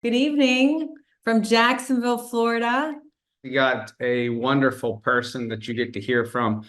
Good evening from Jacksonville, Florida. We got a wonderful person that you get to hear from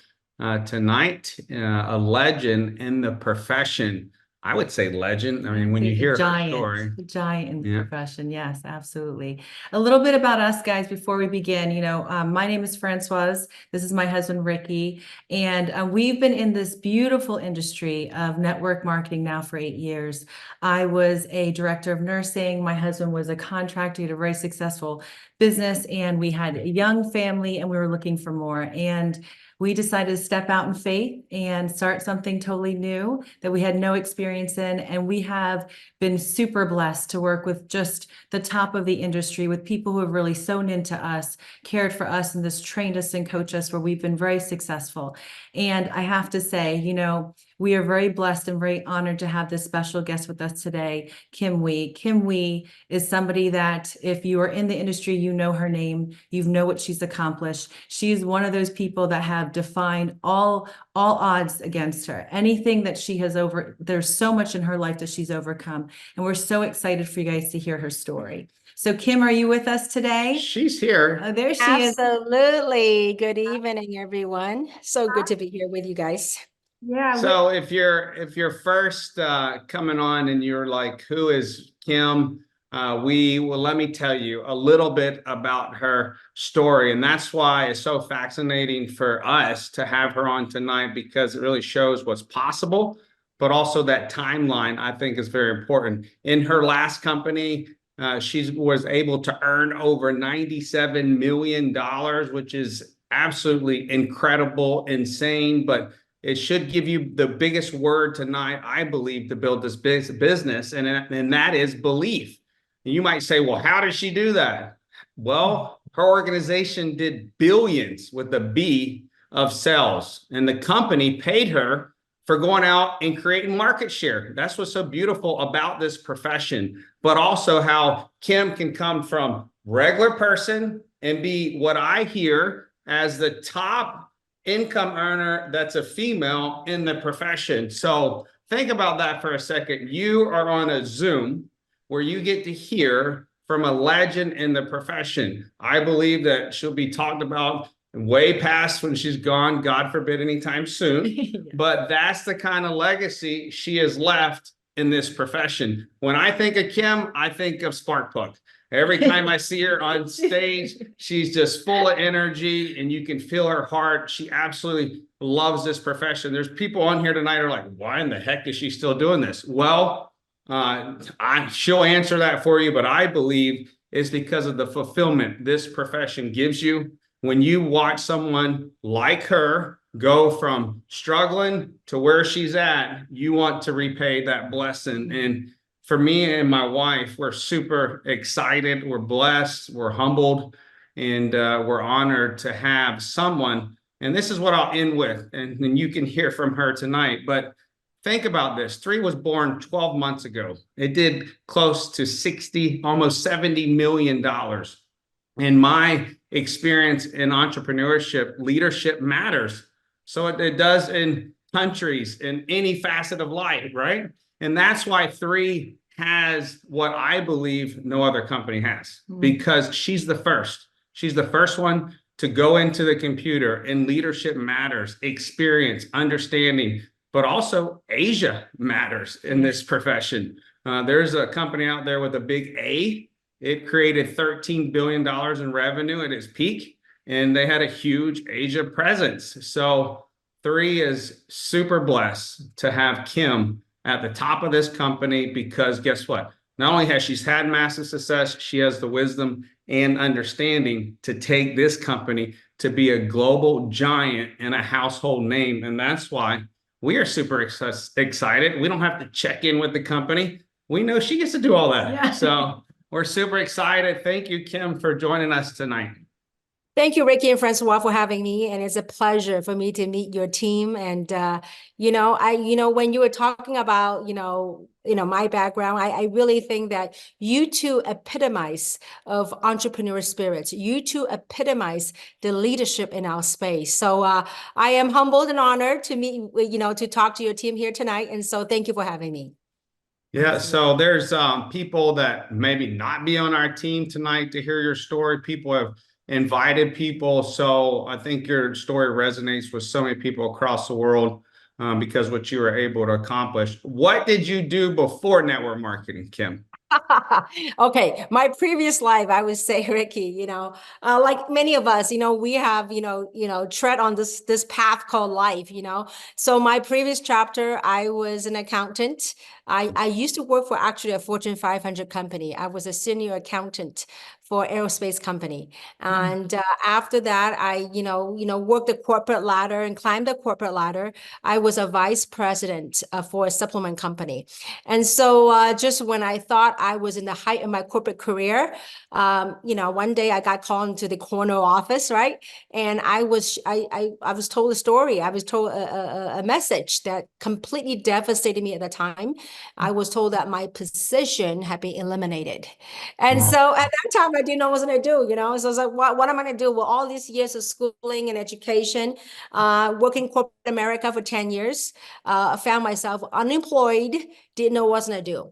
tonight, a legend in the profession. I would say legend. I mean, when you hear her story, A giant in the yeah. profession. Yes, absolutely. A little bit about us, guys, before we begin. My name is Francoise. This is my husband, Ricky, and we've been in this beautiful industry of network marketing now for 8 years. I was a director of nursing. My husband was a contractor. He had a very successful business, and we had a young family, and we were looking for more. And we decided to step out in faith and start something totally new that we had no experience in. And we have been super blessed to work with just the top of the industry, with people who have really sewn into us, cared for us, and just trained us and coached us, where we've been very successful. And I have to say, we are very blessed and very honored to have this special guest with us today, Kim Wee. Kim Wee is somebody that, if you are in the industry, you know her name, you know what she's accomplished. She's one of those people that have defined all odds against her. Anything that she has there's so much in her life that she's overcome. And we're so excited for you guys to hear her story. So Kim, are you with us today? She's here. There she is. Absolutely. Good evening, everyone. So good to be here with you guys. Yeah. So if you're first coming on and you're like, who is Kim? Let me tell you a little bit about her story, and that's why it's so fascinating for us to have her on tonight, because it really shows what's possible, but also that timeline I think is very important. In her last company, she was able to earn over $97 million, which is absolutely incredible, insane, but it should give you the biggest word tonight, I believe, to build this business, and that is belief. You might say, well, how did she do that? Well, her organization did billions with a B of sales, and the company paid her for going out and creating market share. That's what's so beautiful about this profession, but also how Kim can come from regular person and be what I hear as the top income earner that's a female in the profession. So think about that for a second. You are on a Zoom where you get to hear from a legend in the profession. I believe that she'll be talked about way past when she's gone, God forbid, anytime soon. Yeah. But that's the kind of legacy she has left in this profession. When I think of Kim, I think of Sparkplug. Every time I see her on stage, she's just full of energy, and you can feel her heart. She absolutely loves this profession. There's people on here tonight who are like, why in the heck is she still doing this? Well, she'll answer that for you, but I believe it's because of the fulfillment this profession gives you. When you watch someone like her go from struggling to where she's at, you want to repay that blessing. And for me and my wife, we're super excited. We're blessed. We're humbled. And we're honored to have someone. And this is what I'll end with. And then you can hear from her tonight. But think about this. 3 was born 12 months ago. It did close to 60, almost $70 million. In my experience in entrepreneurship, leadership matters. So it does in countries, in any facet of life, right? And that's why 3 has what I believe no other company has, because she's the first. She's the first one to go into the computer, and leadership matters, experience, understanding, but also Asia matters in this profession. There's a company out there with a big A. It created $13 billion in revenue at its peak, and they had a huge Asia presence. So 3 is super blessed to have Kim at the top of this company, because guess what? Not only has she had massive success, she has the wisdom and understanding to take this company to be a global giant and a household name. And that's why we are super excited. We don't have to check in with the company. We know she gets to do all that. Yeah. So we're super excited. Thank you, Kim, for joining us tonight. Thank you, Ricky and Francois, for having me. And it's a pleasure for me to meet your team. And, when you were talking about, my background, I really think that you two epitomize of entrepreneur spirits. You two epitomize the leadership in our space. So I am humbled and honored to meet, to talk to your team here tonight. And so thank you for having me. Yeah, so there's people that maybe not be on our team tonight to hear your story. People have invited people. So I think your story resonates with so many people across the world because what you were able to accomplish. What did you do before network marketing, Kim? Okay, my previous life, I would say, Ricky, like many of us, we have, tread on this path called life, So my previous chapter, I was an accountant. I used to work for actually a Fortune 500 company. I was a senior accountant for aerospace company. And after that, I, worked the corporate ladder and climbed the corporate ladder. I was a vice president for a supplement company. And so just when I thought I was in the height of my corporate career, one day I got called into the corner office, right? And I was told a story. I was told a message that completely devastated me at the time. I was told that my position had been eliminated. And so at that time, I didn't know what I was going to do, So I was like, what am I going to do? Well, all these years of schooling and education, working corporate America for 10 years, I found myself unemployed, didn't know what I was going to do.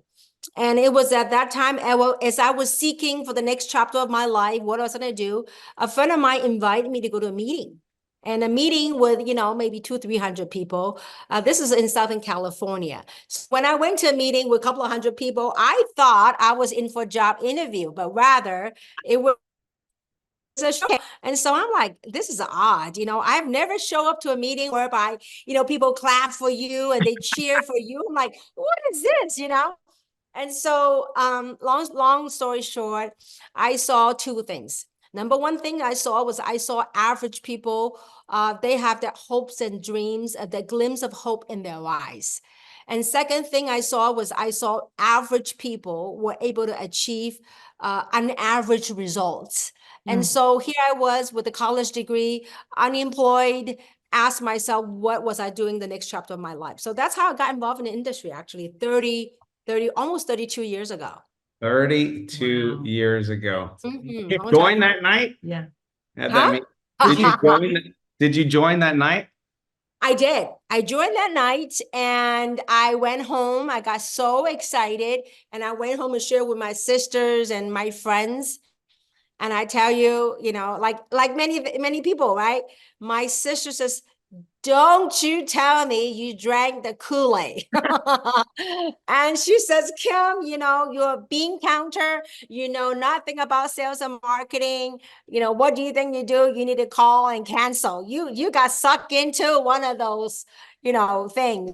And it was at that time, as I was seeking for the next chapter of my life, what I was going to do, a friend of mine invited me to go to a meeting. And a meeting with, maybe 200-300 people. This is in Southern California. So when I went to a meeting with a couple of hundred people, I thought I was in for a job interview, but rather it was a show. And so I'm like, this is odd. I've never show up to a meeting whereby, people clap for you and they cheer for you. I'm like, what is this, And so, long story short, I saw two things. Number one thing I saw average people, they have their hopes and dreams, the glimpse of hope in their eyes. And second thing I saw average people were able to achieve unaverage results. And so here I was with a college degree, unemployed, asked myself, what was I doing the next chapter of my life? So that's how I got involved in the industry, actually, 30, almost 32 years ago. 32 years ago. Mhm, You long joined time. that night? Yeah. At that Huh? meeting? Did you join that night? I did. I joined that night and I went home. I got so excited and I went home and shared with my sisters and my friends. And I tell you, like many people, right? My sister says, don't you tell me you drank the Kool-Aid. And she says, Kim, you're a bean counter, you know nothing about sales and marketing. What do you think you do? You need to call and cancel. You got sucked into one of those, things,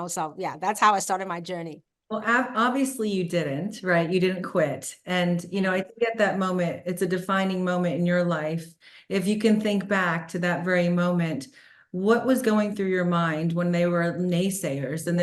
So yeah, that's how I started my journey. Well, obviously you didn't, right? You didn't quit. And, I think at that moment, it's a defining moment in your life. If you can think back to that very moment, what was going through your mind when they were naysayers and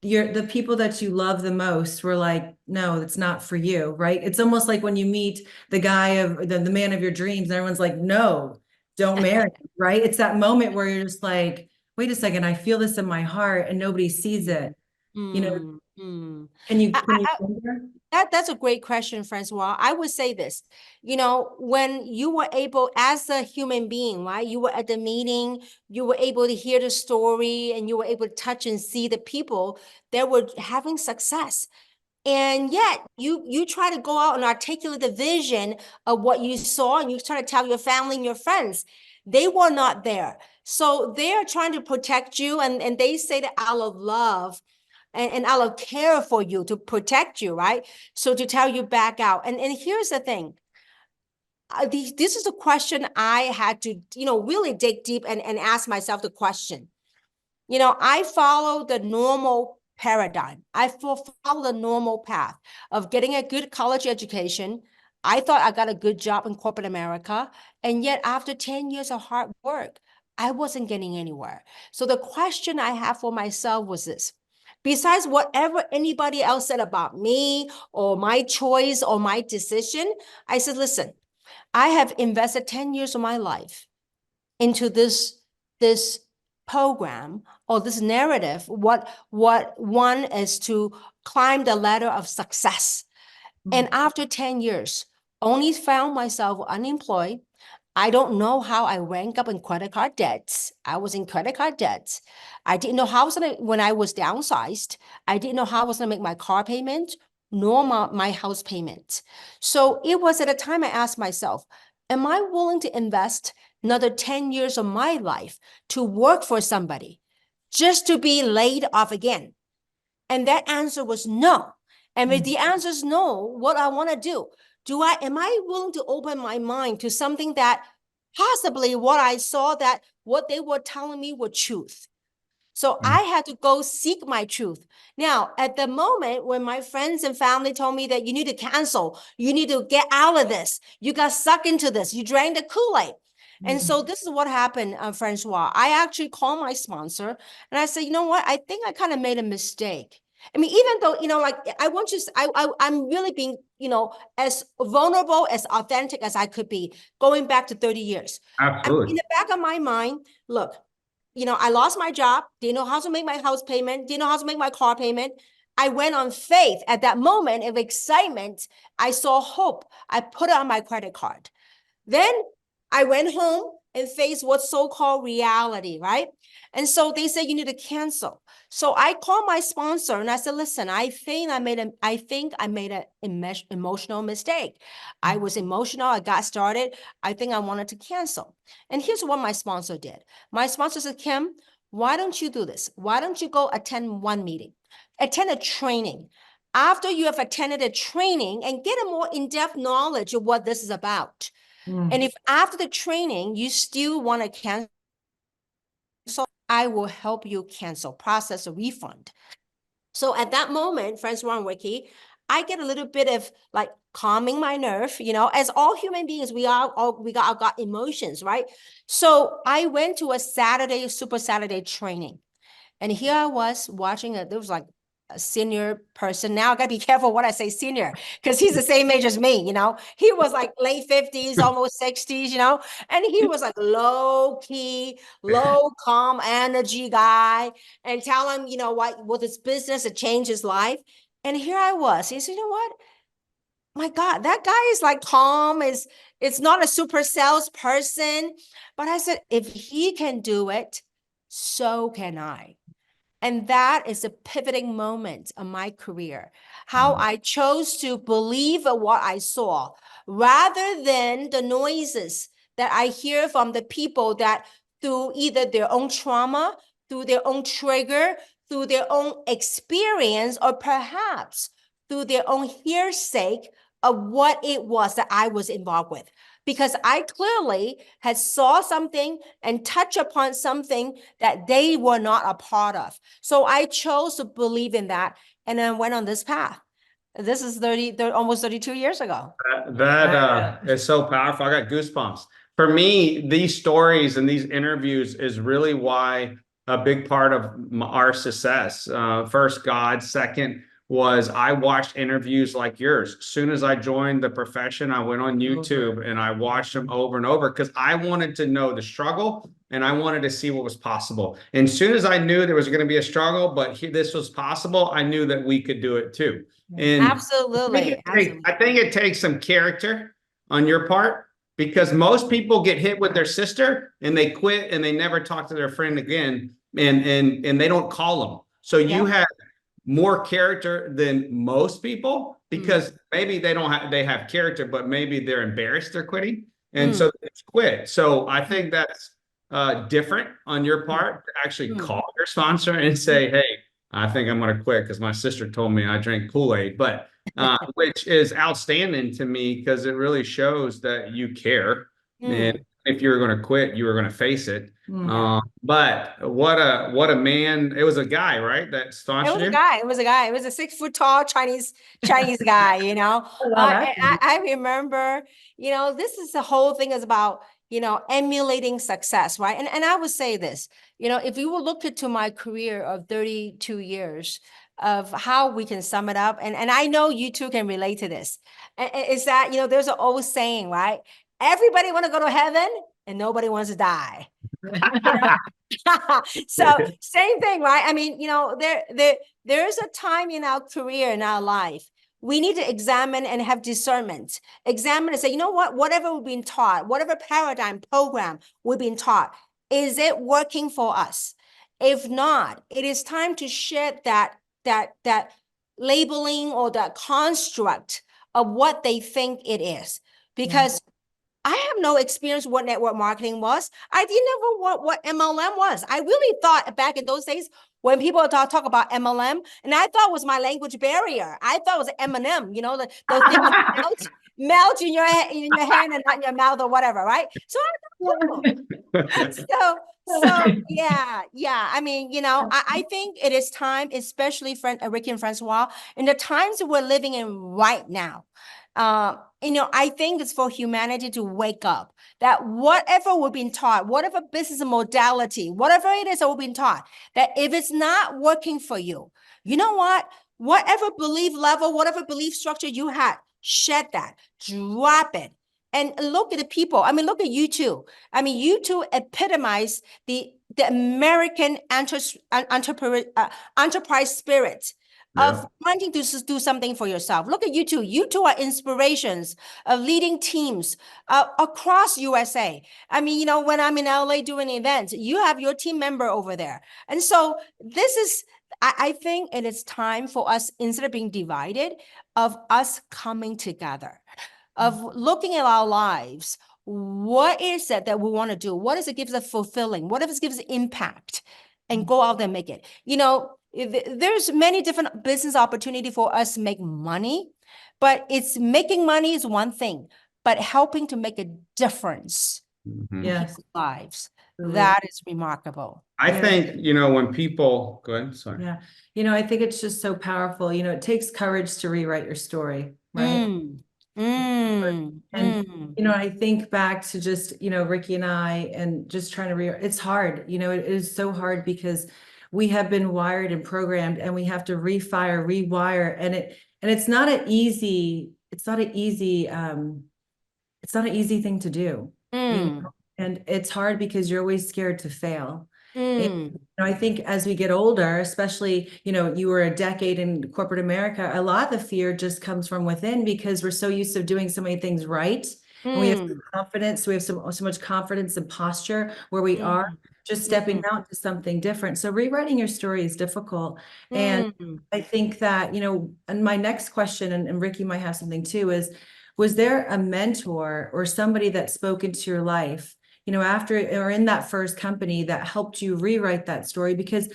the people that you love the most were like, no, that's not for you, right? It's almost like when you meet the guy of the man of your dreams, and everyone's like, no, don't marry him, right? It's that moment where you're just like, wait a second, I feel this in my heart and nobody sees it. Mm, mm. Can you I, wonder? That's a great question, Francois. I would say this, when you were able, as a human being, right? You were at the meeting, you were able to hear the story, and you were able to touch and see the people that were having success. And yet you try to go out and articulate the vision of what you saw, and you try to tell your family and your friends. They were not there. So they're trying to protect you, and they say that out of love and out of care for you to protect you, right? So to tell you back out. And here's the thing. This is a question I had to, really dig deep and ask myself the question. I follow the normal paradigm. I follow the normal path of getting a good college education. I thought I got a good job in corporate America. And yet after 10 years of hard work, I wasn't getting anywhere. So the question I have for myself was this. Besides whatever anybody else said about me or my choice or my decision, I said, listen, I have invested 10 years of my life into this program or this narrative. What one is to climb the ladder of success. And after 10 years, only found myself unemployed. I don't know how I rank up in credit card debts. I was in credit card debts. I didn't know how I was gonna, when I was downsized, I didn't know how I was gonna make my car payment, nor my house payment. So it was at a time I asked myself, am I willing to invest another 10 years of my life to work for somebody just to be laid off again? And that answer was no. And if the answer is no, what I want to do, am I willing to open my mind to something that possibly what I saw, that what they were telling me were truth? So I had to go seek my truth. Now, at the moment when my friends and family told me that you need to cancel, you need to get out of this, you got sucked into this, you drank the Kool-Aid. And so this is what happened, Francois. I actually called my sponsor and I said, you know what? I think I kind of made a mistake. I mean, even though, like I want you, I'm really being, as vulnerable, as authentic as I could be, going back to 30 years. Absolutely. In the back of my mind, look, I lost my job, didn't know how to make my house payment, didn't know how to make my car payment. I went on faith. At that moment of excitement, I saw hope. I put it on my credit card. Then I went home and faced what's so-called reality, right? And so they said, you need to cancel. So I called my sponsor and I said, listen, I think I made an emotional mistake. I was emotional. I got started. I think I wanted to cancel. And here's what my sponsor did. My sponsor said, Kim, why don't you do this? Why don't you go attend one meeting, attend a training? After you have attended a training and get a more in-depth knowledge of what this is about. And if after the training, you still want to cancel, I will help you cancel, process a refund. So at that moment, Francoise and Ricky, I get a little bit of like calming my nerve, as all human beings, we got emotions, right? So I went to a Super Saturday training. And here I was watching there was like a senior person. Now I gotta be careful what I say senior, because he's the same age as me, He was like late 50s, almost 60s, and he was like low key, low calm energy guy, and tell him, what, with his business to change his life. And here I was. He said, you know what? My God, that guy is like calm, it's not a super salesperson. But I said, if he can do it, so can I. And that is a pivoting moment of my career, how I chose to believe what I saw rather than the noises that I hear from the people that through either their own trauma, through their own trigger, through their own experience, or perhaps through their own hearsay of what it was that I was involved with. Because I clearly had saw something and touch upon something that they were not a part of. So I chose to believe in that and then went on this path. This is almost 32 years ago. That is so powerful. I got goosebumps. For me, these stories and these interviews is really why a big part of our success. First, God. Second was I watched interviews like yours. As soon as I joined the profession, I went on YouTube and I watched them over and over because I wanted to know the struggle and I wanted to see what was possible. And as soon as I knew there was going to be a struggle, but this was possible, I knew that we could do it too. And Absolutely. I think it takes some character on your part because most people get hit with their sister and they quit and they never talk to their friend again and they don't call them. So you have more character than most people because maybe they have character, but maybe they're embarrassed they're quitting. And so they quit. So I think that's different on your part to actually call your sponsor and say, hey, I think I'm going to quit because my sister told me I drank Kool-Aid, but which is outstanding to me because it really shows that you care. And if you're going to quit, you were going to face it. But what a man. It was a guy, right? That sponsored you? It was a guy. It was a 6 foot tall Chinese guy, I remember, this is the whole thing is about, emulating success, right? And I would say this, if you will look into my career of 32 years of how we can sum it up, and I know you two can relate to this, is that, there's an old saying, right? Everybody want to go to heaven and nobody wants to die. So same thing, right? I mean, there's a time in our career, in our life, we need to examine and have discernment. Examine and say, you know what, whatever we've been taught, whatever paradigm program we've been taught, is it working for us? If not, it is time to shed that labeling or that construct of what they think it is. Because I have no experience what network marketing was. I didn't know what MLM was. I really thought back in those days when people talk about MLM, and I thought it was my language barrier. I thought it was M&M, you know, the thing you melt in your hand and not in your mouth or whatever, right? So yeah. I mean, you know, I think it is time, especially Ricky and Francois, in the times that we're living in right now. You know, I think it's for humanity to wake up that whatever we've been taught, whatever business modality, whatever it is that we've been taught, that if it's not working for you, you know what? Whatever belief level, whatever belief structure you had, shed that, drop it. And look at the people. I mean, look at you two. I mean, you two epitomize the American enterprise spirit of wanting to do something for yourself. Look at you two. You two are inspirations of leading teams across USA. I mean, you know, when I'm in LA doing events, you have your team member over there. And so this is, I think it is time for us, instead of being divided, of us coming together, of looking at our lives. What is it that we want to do? What is it gives us fulfilling? What if it gives impact? And go out there and make it. You know, there's many different business opportunity for us to make money, but it's making money is one thing, but helping to make a difference in people's lives. That is remarkable. I think, you know, when people go ahead, sorry. Yeah. You know, I think it's just so powerful. You know, it takes courage to rewrite your story, right? And, you know, I think back to just, you know, Ricky and I, and just trying to it's hard, you know, it is so hard because we have been wired and programmed, and we have to rewire, and it's not an easy thing to do. You know? And it's hard because you're always scared to fail. And, you know, I think as we get older, especially, you know, you were a decade in corporate America, a lot of the fear just comes from within because we're so used to doing so many things right. And we have confidence. We have so much confidence and posture where we are just stepping out to something different. So rewriting your story is difficult. And I think that, you know, and my next question, and Ricky might have something too, is, was there a mentor or somebody that spoke into your life, you know, after or in that first company that helped you rewrite that story? Because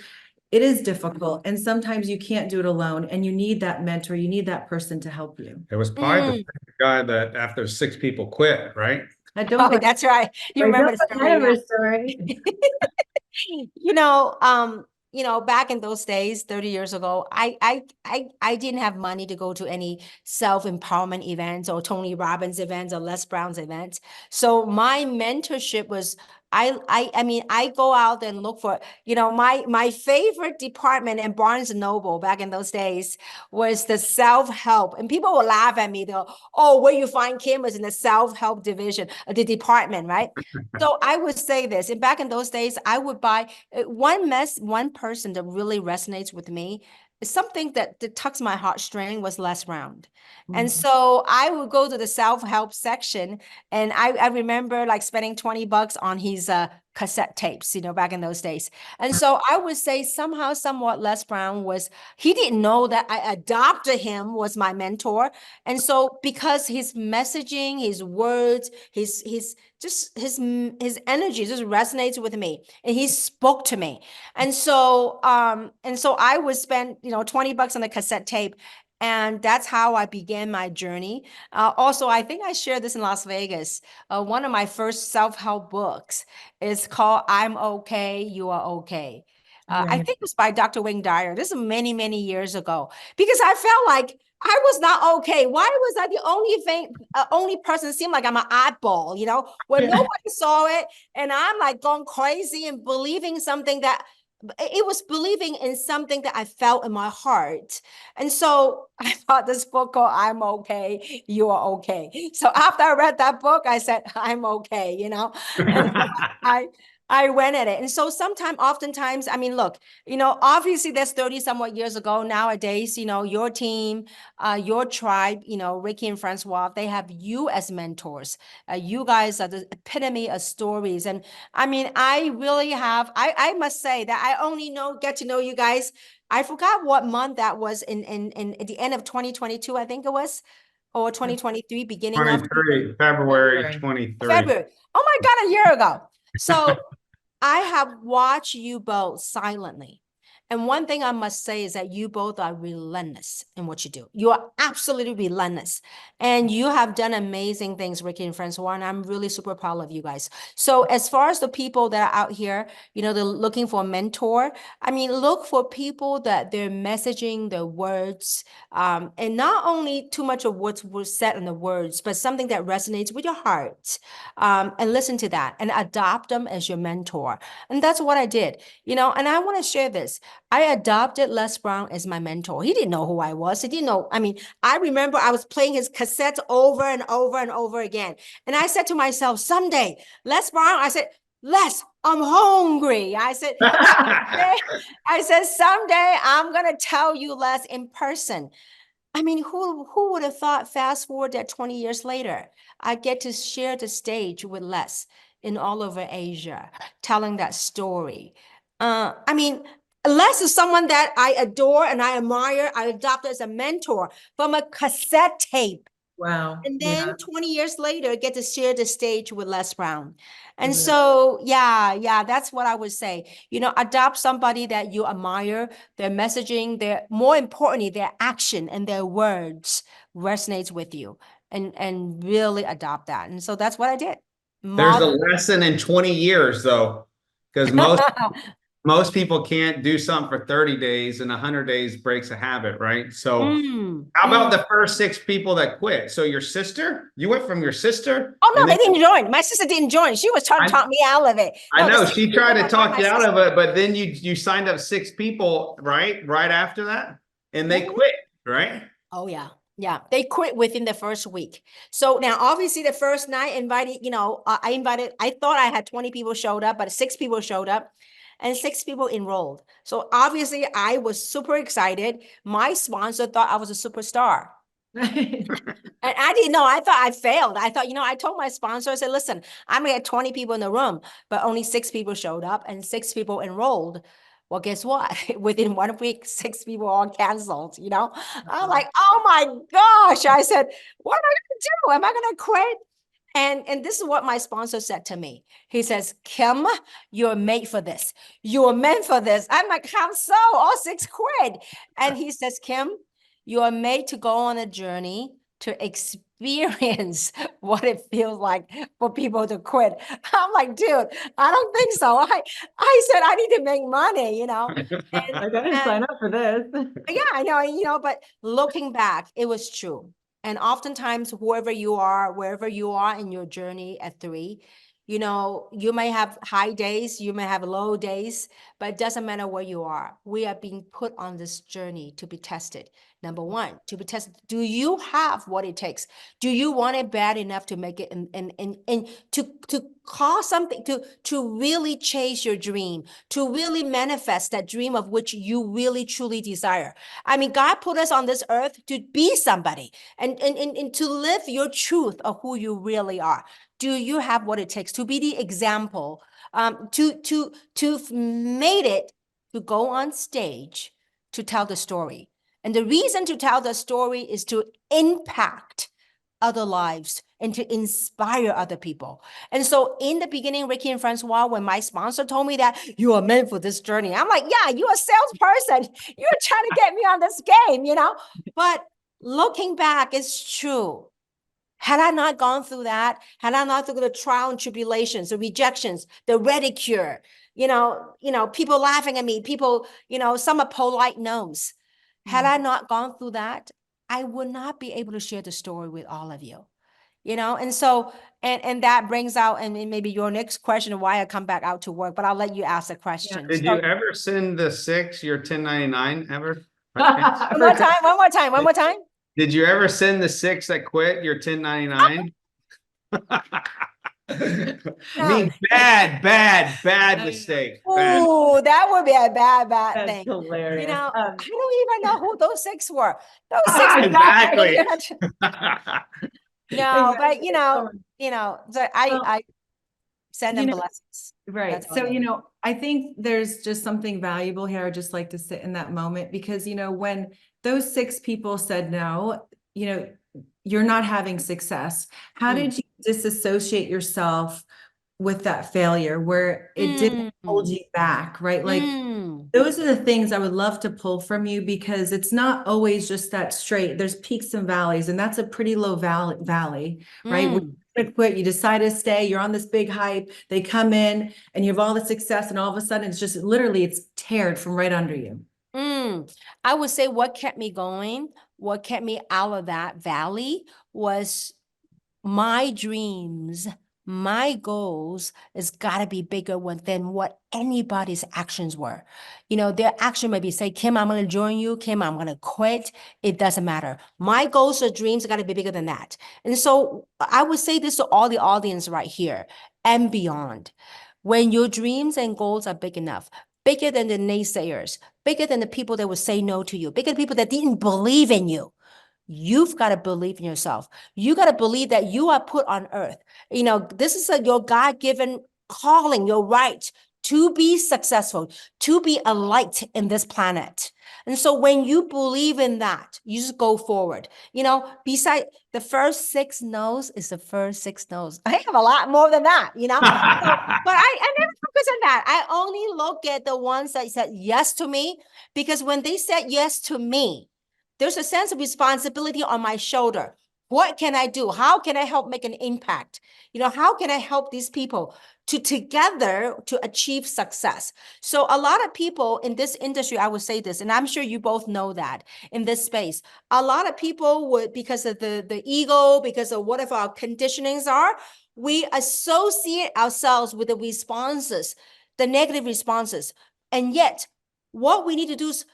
it is difficult, and sometimes you can't do it alone, and you need that mentor, you need that person to help you. It was probably the guy that after 6 people quit, right? I don't. That's right. You remember the story. You know, back in those days, 30 years ago, I didn't have money to go to any self-empowerment events or Tony Robbins events or Les Brown's events. So my mentorship was, I mean, I go out and look for, you know, my favorite department in Barnes and Noble back in those days was the self-help. And people will laugh at me. They'll, oh, where you find Kim was in the self-help division, the department, right? So I would say this, and back in those days, I would buy one person that really resonates with me. Something that tucks my heartstring was Les Brown. And so I would go to the self-help section, and I remember like spending $20 on his cassette tapes, you know, back in those days. And so I would say somehow, somewhat, Les Brown he didn't know that I adopted him, was my mentor. And so because his messaging, his words, his energy just resonates with me, and he spoke to me. And so I would spend, you know, $20 on the cassette tape. And that's how I began my journey. Also, I think I shared this in Las Vegas. One of my first self-help books is called I'm Okay, You Are Okay. I think it was by Dr. Wayne Dyer. This is many, many years ago, because I felt like I was not okay. Why was I the only person seemed like I'm an oddball, you know, when nobody saw it, and I'm like going crazy and believing something that it was believing in something that I felt in my heart. And so I bought this book called I'm Okay, You Are Okay. So after I read that book, I said, I'm okay, you know, and so I went at it. And so oftentimes, I mean, look, obviously that's 30 somewhat years ago. Nowadays, your team, your tribe, Ricky and Francois, they have you as mentors. You guys are the epitome of stories. And I mean, I must say that I only get to know you guys. I forgot what month that was in at the end of 2022, I think it was, or 2023, beginning of 23, February 23. February. Oh my God, a year ago. So I have watched you both silently. And one thing I must say is that you both are relentless in what you do. You are absolutely relentless. And you have done amazing things, Ricky and Francois, and I'm really super proud of you guys. So as far as the people that are out here, they're looking for a mentor. I mean, look for people that their messaging, their words, and not only too much of what was said in the words, but something that resonates with your heart. And listen to that and adopt them as your mentor. And that's what I did, and I want to share this. I adopted Les Brown as my mentor. He didn't know who I was. He didn't know. I mean, I remember I was playing his cassettes over and over and over again. And I said to myself, someday, Les Brown, I said, Les, I'm hungry. I said, someday I'm going to tell you, Les, in person. I mean, who would have thought, fast forward that 20 years later, I get to share the stage with Les in all over Asia, telling that story. I mean, Les is someone that I adore and I admire. I adopted as a mentor from a cassette tape. Wow. And then 20 years later, get to share the stage with Les Brown. And Mhm. so, yeah, that's what I would say. Adopt somebody that you admire, their messaging, more importantly, their action and their words resonates with you, and really adopt that. And so that's what I did. There's a lesson in 20 years though, because most people can't do something for 30 days and 100 days breaks a habit, right? So how about the first 6 people that quit? So your sister, you went from your sister? Oh, no, they didn't join. My sister didn't join. She was trying to talk me out of it. I know she tried to talk you out of it, but then you signed up 6 people, right? Right after that, and they quit, right? Oh, yeah. Yeah, they quit within the first week. So now, obviously, the first night I thought I had 20 people showed up, but 6 people showed up and 6 people enrolled. So obviously, I was super excited. My sponsor thought I was a superstar. And I didn't know. I thought I failed. I thought, I told my sponsor, I said, listen, I'm going to get 20 people in the room, but only 6 people showed up and 6 people enrolled. Well, guess what? Within 1 week, 6 people all canceled, I'm like, oh my gosh. I said, what am I going to do? Am I going to quit? And this is what my sponsor said to me. He says, Kim, you're made for this. You're meant for this. I'm like, how so? All 6 quit. And he says, Kim, you are made to go on a journey to experience what it feels like for people to quit. I'm like, dude, I don't think so. I said, I need to make money, I gotta sign up for this. Yeah, I know, but looking back, it was true. And oftentimes, wherever you are in your journey at 3, you may have high days, you may have low days, but it doesn't matter where you are. We are being put on this journey to be tested. Number 1, to be tested. Do you have what it takes? Do you want it bad enough to make it and to cause something, to really chase your dream, to really manifest that dream of which you really truly desire? I mean, God put us on this earth to be somebody and to live your truth of who you really are. Do you have what it takes to be the example, to made it to go on stage to tell the story? And the reason to tell the story is to impact other lives and to inspire other people. And so in the beginning, Ricky and Francois, when my sponsor told me that you are meant for this journey, I'm like, yeah, you're a salesperson. You're trying to get me on this game, But looking back, it's true. Had I not gone through that, had I not through the trial and tribulations, the rejections, the ridicule, people laughing at me, people, some are polite no's. Had I not gone through that, I would not be able to share the story with all of you, And so, and that brings out, and maybe your next question of why I come back out to work, but I'll let you ask the question. Did you ever send the 6 your 1099 ever? One more time. Did you ever send the 6 that quit your 1099? I mean, bad mistake. Bad. Oh, that would be a bad That's thing. hilarious. I don't even know who those six were. Those six were Exactly. No, but Exactly. so Well, I send you them know, blessings. right. That's all So, I know. I think there's just something valuable here. I just like to sit in that moment because, when those six people said no, you're not having success. How Mm. did you disassociate yourself with that failure where it didn't hold Mm. you back, right? Like, Mm. those are the things I would love to pull from you because it's not always just that straight. There's peaks and valleys, and that's a pretty low valley, right? When Mm. you're gonna quit, you decide to stay, you're on this big hype, they come in and you have all the success, and all of a sudden it's just literally it's teared from right under you. I would say what kept me going, what kept me out of that valley was my dreams, my goals has got to be bigger than what anybody's actions were. Their action may be say, Kim, I'm going to join you. Kim, I'm going to quit. It doesn't matter. My goals or dreams got to be bigger than that. And so I would say this to all the audience right here and beyond. When your dreams and goals are big enough, bigger than the naysayers, bigger than the people that would say no to you, bigger than people that didn't believe in you, you've got to believe in yourself. You got to believe that you are put on earth. This is your God-given calling, your right to be successful, to be a light in this planet. And so when you believe in that, you just go forward. Beside the first six no's is the first six no's. I have a lot more than that, but I never focus on that. I only look at the ones that said yes to me, because when they said yes to me, there's a sense of responsibility on my shoulder. What can I do? How can I help make an impact? How can I help these people together to achieve success? So a lot of people in this industry, I would say this, and I'm sure you both know that in this space, a lot of people would, because of the ego, because of whatever our conditionings are, we associate ourselves with the responses, the negative responses. And yet, what we need to do is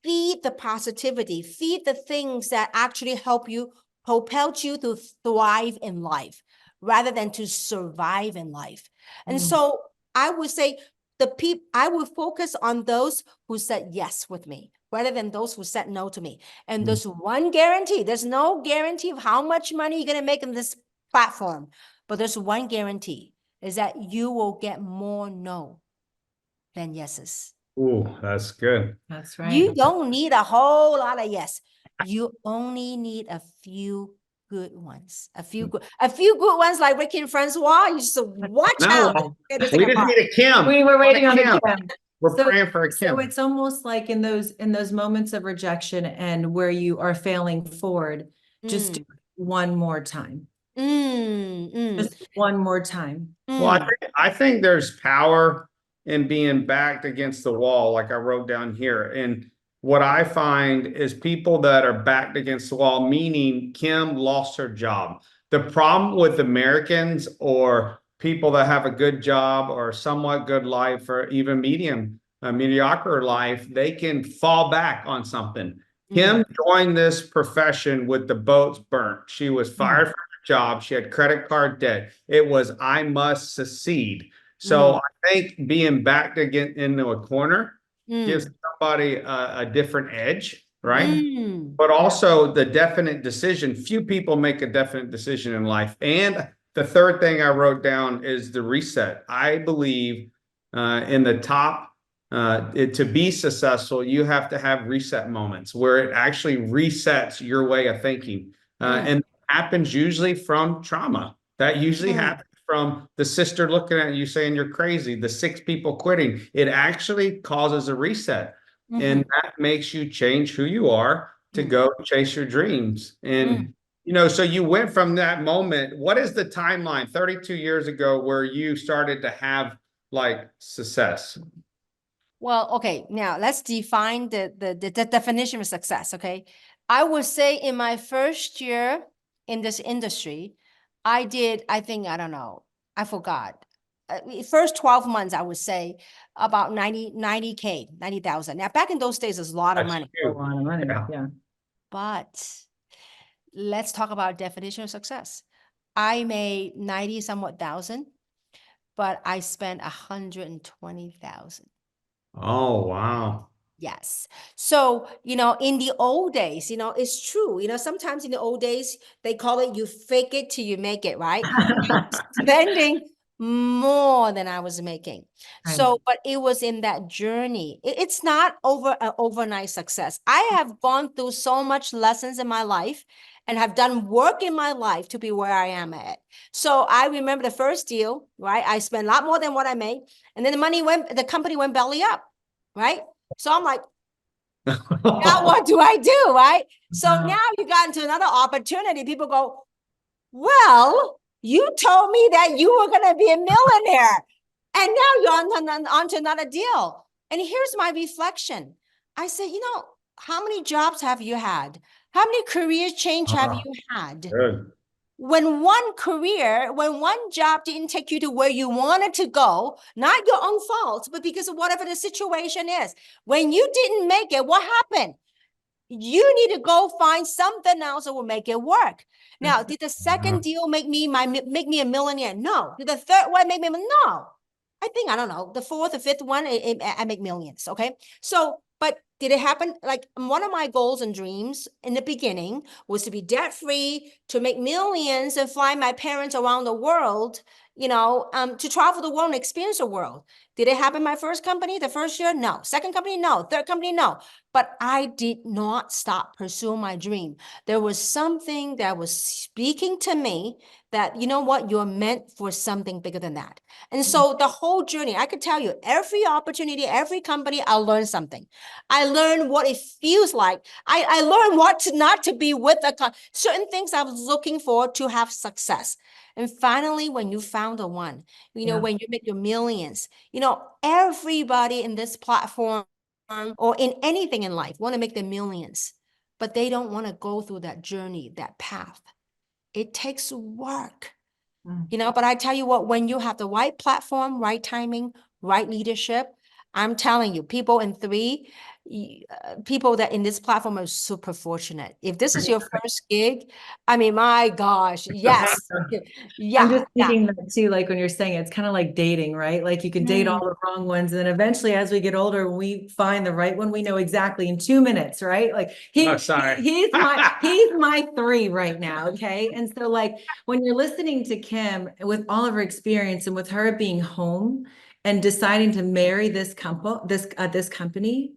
feed the positivity, feed the things that actually help you, propel you to thrive in life rather than to survive in life. And so I would say I would focus on those who said yes with me rather than those who said no to me. And there's one guarantee. There's no guarantee of how much money you're going to make in this platform, but there's one guarantee, is that you will get more no than yeses. Ooh, that's good. That's right. You don't need a whole lot of yes. You only need a few good ones. A few good ones like Ricky and Francoise. You just watch No, out. we just need a Kim. We were waiting on Kim. a Kim. We're So- praying for a So Kim. it's almost like in those moments of rejection and where you are failing forward, just do it one more time. Just one more time. Well, I think there's power in being backed against the wall, like I wrote down here. And what I find is people that are backed against the wall, meaning Kim lost her job. The problem with Americans or people that have a good job or somewhat good life or even mediocre life, they can fall back on something. Kim joined this profession with the boats burnt. She was fired from her job. She had credit card debt. It was, I must succeed. So I think being backed again into a corner gives somebody a different edge, right? But also the definite decision. Few people make a definite decision in life. And the third thing I wrote down is the reset. I believe in the top, to be successful, you have to have reset moments where it actually resets your way of thinking. And happens usually from trauma. That usually happens from the sister looking at you saying you're crazy, the six people quitting. It actually causes a reset. And that makes you change who you are to go chase your dreams. And, so you went from that moment. What is the timeline 32 years ago where you started to have like success? Well, okay, now let's define the definition of success, okay? I would say in my first year in this industry, I think, I don't know, I forgot. First 12 months, I would say about 90K, 90,000. Now, back in those days, it's a lot of money. A lot of money. Yeah. But let's talk about definition of success. I made 90 somewhat thousand, but I spent 120,000. Oh, wow. Yes. So, in the old days, it's true. Sometimes in the old days, they call it you fake it till you make it, right? Spending more than I was making. Right. So, but it was in that journey. It's not overnight success. I have gone through so much lessons in my life and have done work in my life to be where I am at. So I remember the first deal, right? I spent a lot more than what I made. And then the company went belly up, right? So I'm like, now what do I do, right? So Wow. now you got into another opportunity. People go, well, you told me that you were going to be a millionaire. And now you're on to another deal. And here's my reflection. I said, how many jobs have you had? How many career change have you had? Good. When one job didn't take you to where you wanted to go, not your own fault, but because of whatever the situation is, when you didn't make it, what happened? You need to go find something else that will make it work. Now, did the second deal make me a millionaire? No. Did the third one make me? No. I don't know, the fourth or fifth one, I make millions. Okay. So, but did it happen? Like, one of my goals and dreams in the beginning was to be debt free, to make millions and fly my parents around the world, to travel the world and experience the world. Did it happen my first company, the first year? No. Second company? No. Third company? No. But I did not stop pursuing my dream. There was something that was speaking to me that, you know what, you're meant for something bigger than that. And so the whole journey, I could tell you, every opportunity, every company, I learned something. I learned what it feels like. I learned not to be with certain things I was looking for to have success. And finally, when you found the one, Yeah. when you make your millions, everybody in this platform or in anything in life want to make the millions, but they don't want to go through that journey, that path. It takes work. But I tell you what, when you have the right platform, right timing, right leadership, I'm telling you, people that in this platform are super fortunate. If this is your first gig, I mean, my gosh, yes. I'm Yeah, just thinking that too, like when you're saying it's kind of like dating, right? Like you can date all the wrong ones, and then eventually, as we get older, we find the right one. We know exactly in 2 minutes, right? Like Oh, sorry. he's my three right now, okay? And so, like when you're listening to Kim with all of her experience and with her being home and deciding to marry this company,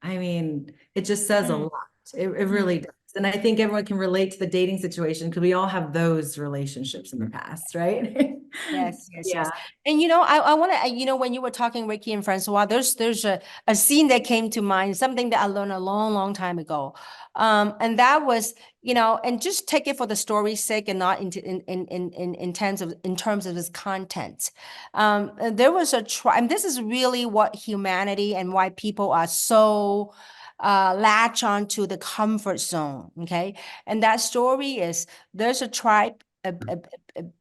I mean, it just says a lot. It really does. And I think everyone can relate to the dating situation because we all have those relationships in the past, right? Yes, yes, Yeah. yes. And I want to, when you were talking, Ricky and Francois, there's a scene that came to mind, something that I learned a long, long time ago. And that was, and just take it for the story's sake and not in terms of its content. There was and this is really what humanity and why people are so latch onto the comfort zone. Okay. And that story is, there's a tribe,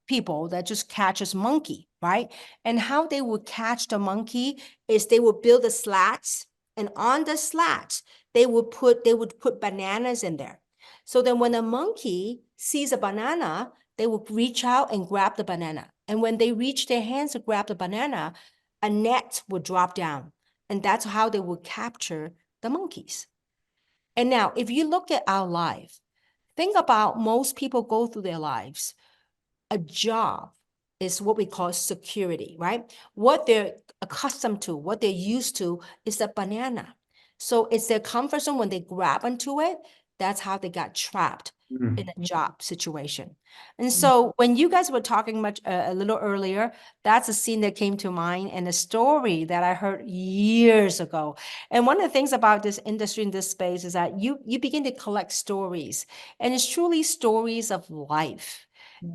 people that just catches monkey, right? And how they would catch the monkey is they would build the slats, and on the slats they would put bananas in there. So then when a monkey sees a banana, they would reach out and grab the banana. And when they reach their hands to grab the banana, a net would drop down. And that's how they would capture the monkeys. And now, if you look at our life, think about most people go through their lives. A job is what we call security, right? What they're accustomed to, what they're used to is a banana. So it's their comfort zone. When they grab onto it, that's how they got trapped in a job situation. And so when you guys were talking a little earlier, that's a scene that came to mind and a story that I heard years ago. And one of the things about this industry in this space is that you begin to collect stories, and it's truly stories of life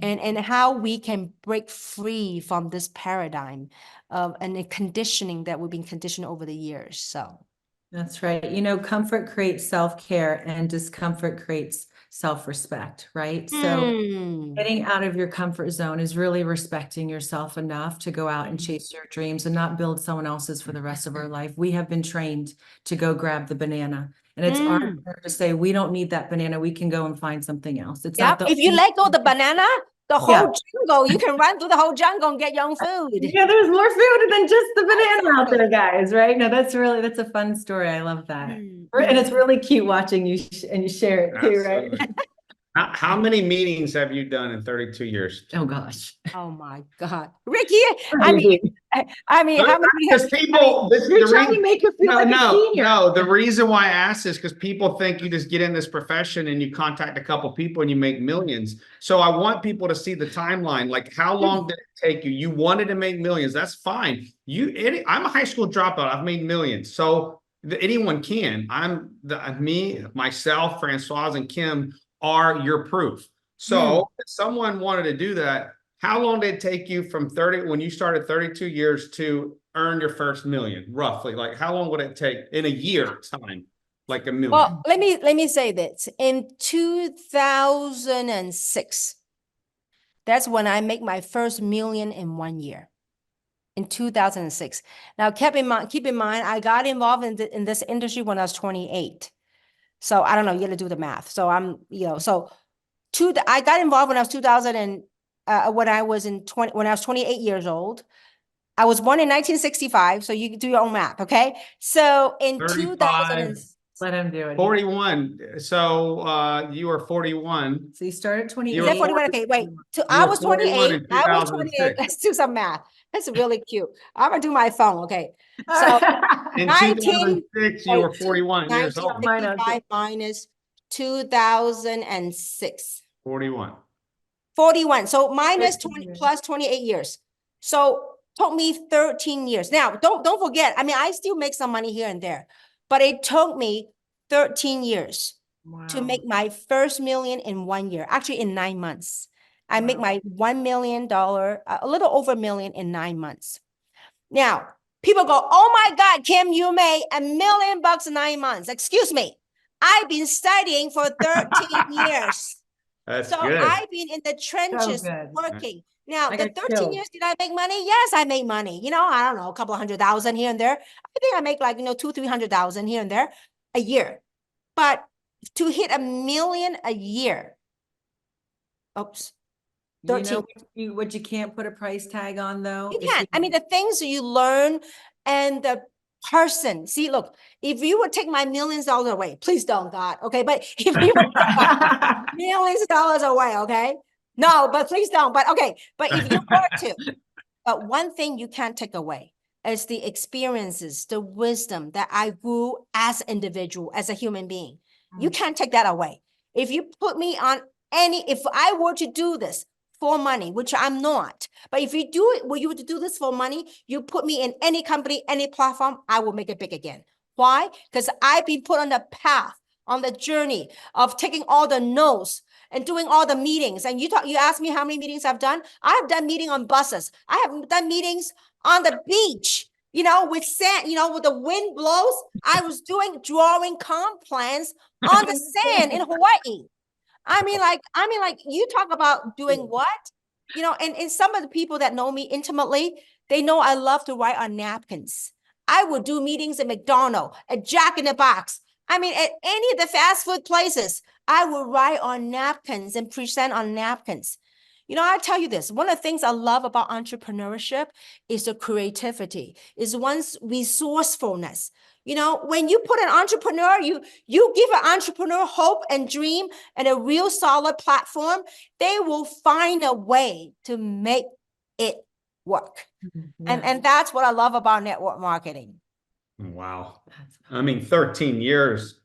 and how we can break free from this paradigm of and the conditioning that we've been conditioned over the years. So That's right. Comfort creates self-care and discomfort creates self-respect, right? So getting out of your comfort zone is really respecting yourself enough to go out and chase your dreams and not build someone else's for the rest of our life. We have been trained to go grab the banana. And it's our turn to say, we don't need that banana. We can go and find something else. It's not Yep. the If you let go of the banana, The whole jungle. You can run through the whole jungle and get your own food. Yeah, there's more food than just the banana out Exactly. there, guys, right? No, that's a fun story. I love that. And it's really cute watching you and you share it too, right? Absolutely. How many meetings have you done in 32 years? Oh gosh. Oh my God. Ricky, I mean, how many Because people, You're trying to make her feel like a senior. no. The reason why I ask this because people think you just get in this profession and you contact a couple people and you make millions. So I want people to see the timeline. Like, how long did it take you? You wanted to make millions. That's fine. I'm a high school dropout. I've made millions. So anyone can. Me, myself, Francoise, and Kim are your proof. So if someone wanted to do that, how long did it take you from when you started 32 years to earn your first million, roughly? Like, how long would it take in a year time? Like a million? Well, let me say this. In 2006, that's when I make my first million in 1 year. In 2006. Now, keep in mind, I got involved in this industry when I was 28. So I don't know, you got to do the math. So I got involved when I was 2000 and when I was 28 years old. I was born in 1965, so you can do your own math, okay? So in 2000, let him do it. 41. So you were 41. So you started 28. Is that 41? Okay, wait. I was 28. I was 28. Let's do some math. That's really cute. I'm gonna do my phone. Okay. So in 2006, you were 41 years old. 1965 minus 2006. 41. 41. So minus 20 plus 28 years. So took me 13 years. Now, don't forget, I mean, I still make some money here and there, but it took me 13 years to make my first million in 1 year, actually in 9 months. I make my $1 million, a little over $1 million in 9 months. Now, people go, oh my God, Kim, you made $1 million in 9 months. Excuse me. I've been studying for 13 years. That's so good. I've been in the trenches working. Now, the 13 years, did I make money? Yes, I made money. You know, I don't know, a couple of $100,000 here and there. I think I make like, $200,000-300,000 here and there a year. But to hit $1 million a year, oops. 13. You know what you can't put a price tag on though? You can't. I mean, the things you learn and the person. See, look, if you would take my millions of dollars away, please don't, God. Okay. But if you would take my millions of dollars away, okay. No, but please don't. But okay. But if you were to, but one thing you can't take away is the experiences, the wisdom that I grew as an individual, as a human being. You can't take that away. If you put me on if I were to do this for money, which I'm not, but if you do it, were you to do this for money, you put me in any company, any platform, I will make it big again. Why? Because I've been put on the path, on the journey of taking all the notes and doing all the meetings. And you asked me how many meetings I've done. I've done meetings on buses. I have done meetings on the beach, with sand, with the wind blows. I was drawing comp plans on the sand in Hawaii. I mean, you talk about doing what, and some of the people that know me intimately, they know I love to write on napkins. I would do meetings at McDonald's, at Jack in the Box. I mean, at any of the fast food places, I would write on napkins and present on napkins. I tell you this, one of the things I love about entrepreneurship is the creativity, is one's resourcefulness. When you put an entrepreneur, you give an entrepreneur hope and dream and a real solid platform, they will find a way to make it work. Yeah. And that's what I love about network marketing. Wow. I mean, 13 years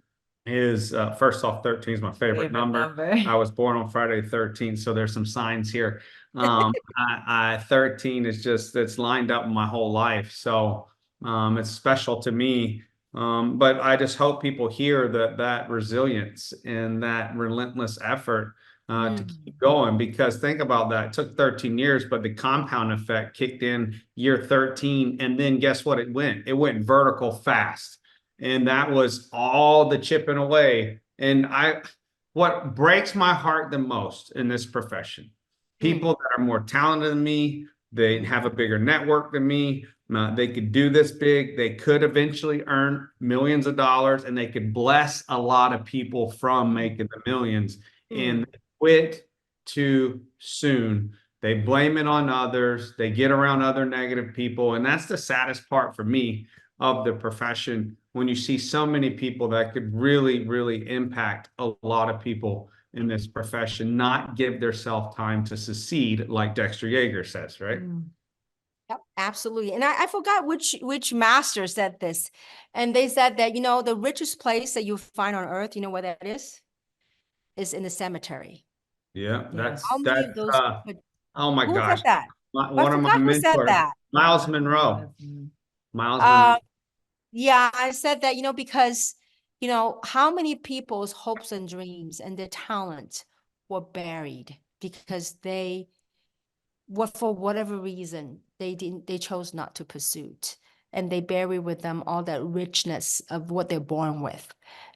is, first off, 13 is my favorite number. I was born on Friday the 13th, so there's some signs here. 13 is it's lined up my whole life. So it's special to me. But I just hope people hear that resilience and that relentless effort to keep going, because think about that. It took 13 years, but the compound effect kicked in year 13. And then guess what? It went vertical fast. And that was all the chipping away. And what breaks my heart the most in this profession, people that are more talented than me, they have a bigger network than me. They could do this big. They could eventually earn millions of dollars, and they could bless a lot of people from making the millions. And they quit too soon. They blame it on others. They get around other negative people. And that's the saddest part for me of the profession, when you see so many people that could really, really impact a lot of people in this profession, not give themselves time to succeed, like Dexter Yeager says, right? Yep, absolutely. And I forgot which master said this. And they said that, the richest place that you find on earth, you know where that is in the cemetery. Yeah, Yeah. How many of those, oh my who said gosh. that? I One of my forgot who said mentors, that. Miles Monroe. Miles Monroe. Uh, yeah, I said that, because, how many people's hopes and dreams and their talents were buried because for whatever reason, they chose not to pursue it. And they bury with them all that richness of what they're born with.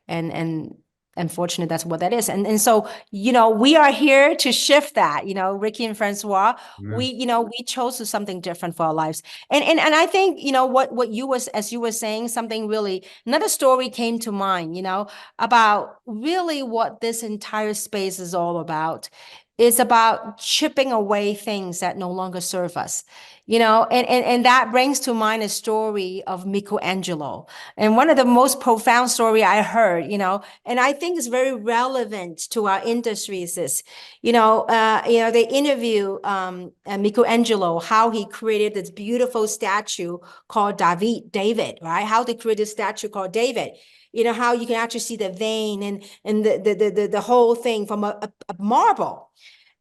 And unfortunately, that's what that is. And so, we are here to shift that, Ricky and Francois, Yeah. we chose something different for our lives. And I think, what you was, as you were saying, something really, another story came to mind, about really what this entire space is all about. It's about chipping away things that no longer serve us, and that brings to mind a story of Michelangelo. And one of the most profound story I heard, and I think is very relevant to our industries is, they interview Michelangelo, how he created this beautiful statue called David, right? How they created a statue called David. How you can actually see the vein and the whole thing from a marble.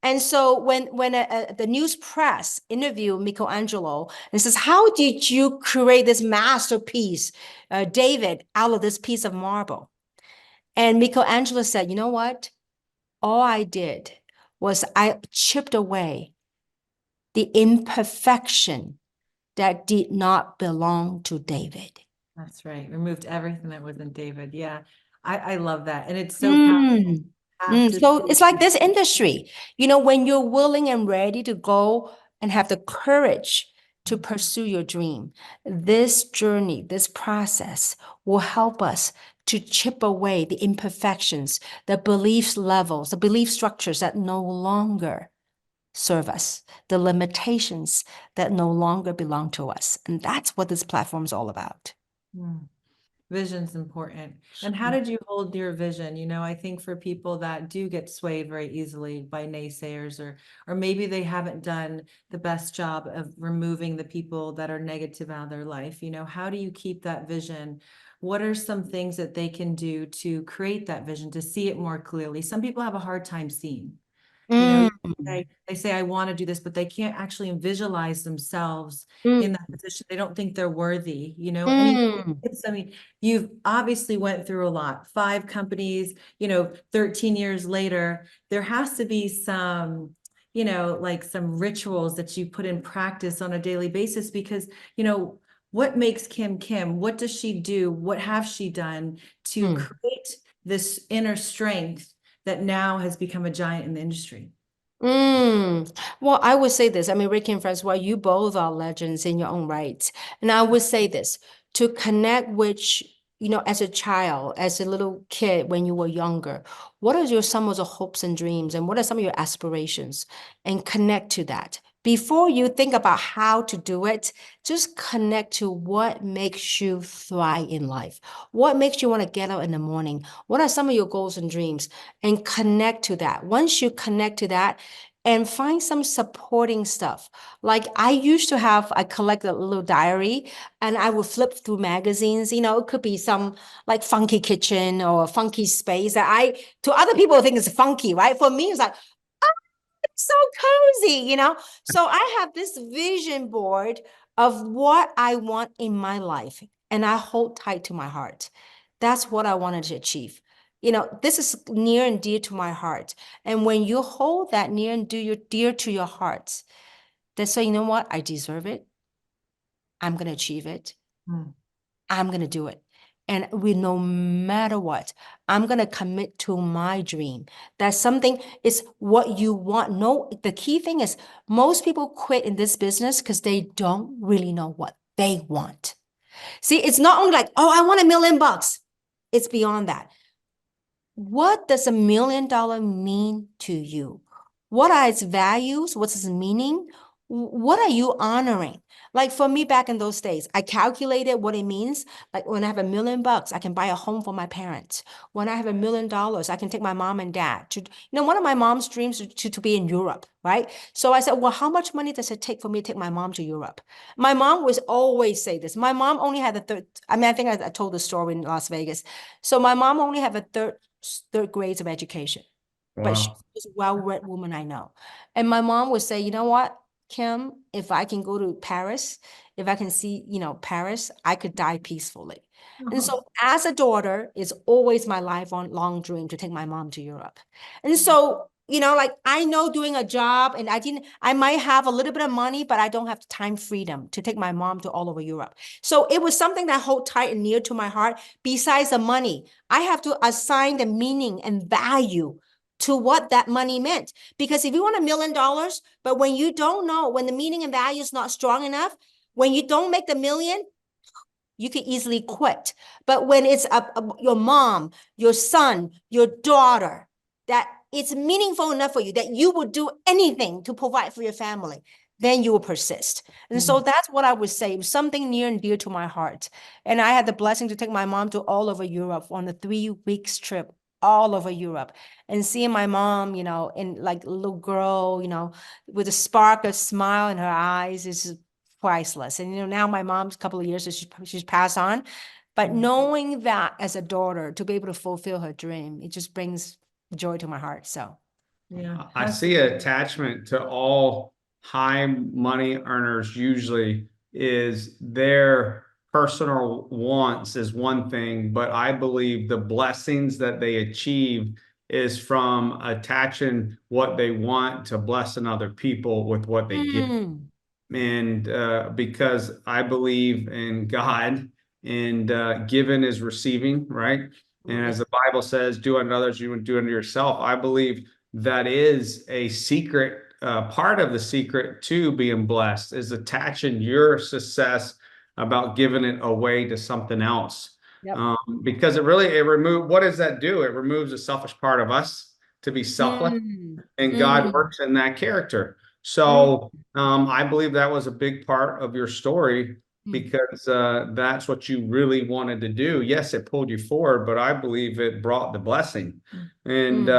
And so when the news press interviewed Michelangelo and says, how did you create this masterpiece, David, out of this piece of marble? And Michelangelo said, you know what? All I did was I chipped away the imperfection that did not belong to David. That's right. Removed everything that wasn't David. Yeah. I love that. And it's so Mm. have to So it's like see- this industry, when you're willing and ready to go and have the courage to pursue your dream, this journey, this process will help us to chip away the imperfections, the beliefs levels, the belief structures that no longer serve us, the limitations that no longer belong to us. And that's what this platform is all about. Hmm. Vision's important. And how did you hold your vision? I think for people that do get swayed very easily by naysayers, or maybe they haven't done the best job of removing the people that are negative out of their life, how do you keep that vision? What are some things that they can do to create that vision, to see it more clearly? Some people have a hard time seeing. Mm, They say, I want to do this, but they can't actually visualize themselves in that position. They don't think they're worthy, mm, I mean, you've obviously went through a lot, 5 companies, 13 years later, there has to be some, like some rituals that you put in practice on a daily basis, because, what makes Kim Kim? What does she do? What have she done to mm. create this inner strength that now has become a giant in the industry? Well, I would say this. I mean, Ricky and Francois, you both are legends in your own right. And I would say this, to connect with, as a child, as a little kid when you were younger, what are some of the hopes and dreams and what are some of your aspirations? And connect to that. Before you think about how to do it, just connect to what makes you thrive in life. What makes you want to get up in the morning? What are some of your goals and dreams? And connect to that. Once you connect to that, and find some supporting stuff. Like I collect a little diary and I would flip through magazines. It could be some like funky kitchen or funky space that to other people, I think it's funky, right? For me, it's like, so cozy. So I have this vision board of what I want in my life, and I hold tight to my heart. That's what I wanted to achieve. This is near and dear to my heart. And when you hold that near and dear to your heart, then say, you know what? I deserve it. I'm going to achieve it. Hmm. I'm going to do it. And no matter what, I'm going to commit to my dream. That's something is what you want. No, the key thing is most people quit in this business because they don't really know what they want. See, it's not only like, oh, I want $1 million. It's beyond that. What does $1 million mean to you? What are its values? What's its meaning? What are you honoring? Like for me back in those days, I calculated what it means. Like when I have $1 million, I can buy a home for my parents. When I have $1 million, I can take my mom and dad to, one of my mom's dreams is to be in Europe, right? So I said, well, how much money does it take for me to take my mom to Europe? My mom was always say this. My mom only had I think I told the story in Las Vegas. So my mom only have a third grades of education, but she's Wow. a well-read woman I know. And my mom would say, you know what, Kim, if I can go to Paris, if I can see, Paris, I could die peacefully. And Uh-huh. so as a daughter, it's always my lifelong dream to take my mom to Europe. And so, like I know doing a job and I might have a little bit of money, but I don't have the time freedom to take my mom to all over Europe. So it was something that hold tight and near to my heart. Besides the money, I have to assign the meaning and value to what that money meant. Because if you want $1 million, but when you don't know, when the meaning and value is not strong enough, when you don't make the million, you can easily quit. But when it's your mom, your son, your daughter, that it's meaningful enough for you that you will do anything to provide for your family, then you will persist. And so that's what I would say. It was something near and dear to my heart. And I had the blessing to take my mom to all over Europe on a 3 weeks trip, all over Europe, and seeing my mom, in like a little girl, with a spark, a smile in her eyes is priceless. And now my mom's a couple of years, so she's passed on. But knowing that as a daughter to be able to fulfill her dream, it just brings joy to my heart. So Yeah, I see an attachment to all high money earners usually is their personal wants is one thing, but I believe the blessings that they achieve is from attaching what they want to blessing other people with what they give. And because I believe in God and giving is receiving, right? And as the Bible says, do unto others, you would do unto yourself. I believe that is a secret, part of the secret to being blessed is attaching your success about giving it away to something else. Yep. Because it what does that do? It removes the selfish part of us to be selfless, and God works in that character. So I believe that was a big part of your story because that's what you really wanted to do. Yes, it pulled you forward, but I believe it brought the blessing. And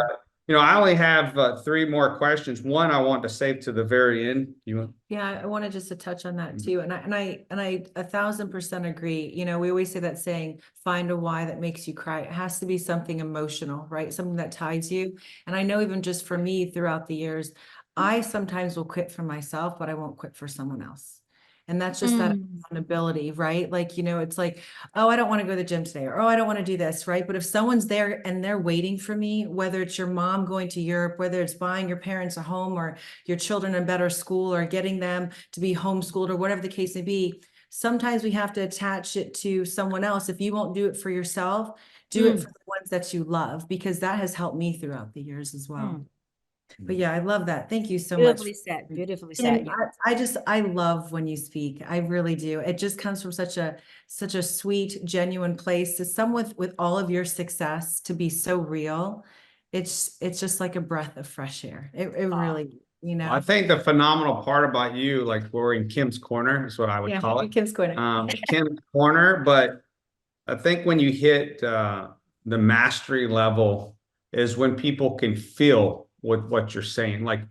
I only have 3 more questions. One I want to save to the very end. You want? Yeah, I wanted just to touch on that too. And I 1,000% agree. We always say that saying, find a why that makes you cry. It has to be something emotional, right? Something that ties you. And I know even just for me throughout the years, I sometimes will quit for myself, but I won't quit for someone else. And that's just that accountability, right? Like, it's like, oh, I don't want to go to the gym today, or oh, I don't want to do this, right? But if someone's there and they're waiting for me, whether it's your mom going to Europe, whether it's buying your parents a home or your children a better school or getting them to be homeschooled or whatever the case may be, sometimes we have to attach it to someone else. If you won't do it for yourself, do it for the ones that you love, because that has helped me throughout the years as well. But yeah, I love that. Thank you so much. Beautifully said. Beautifully And said. I love when you speak. I really do. It just comes from such a sweet, genuine place. To someone with all of your success to be so real. It's just like a breath of fresh air. It really, I think the phenomenal part about you, like we're in Kim's corner, is what I would call it. Kim's corner. Kim's corner, but I think when you hit the mastery level is when people can feel what you're saying, like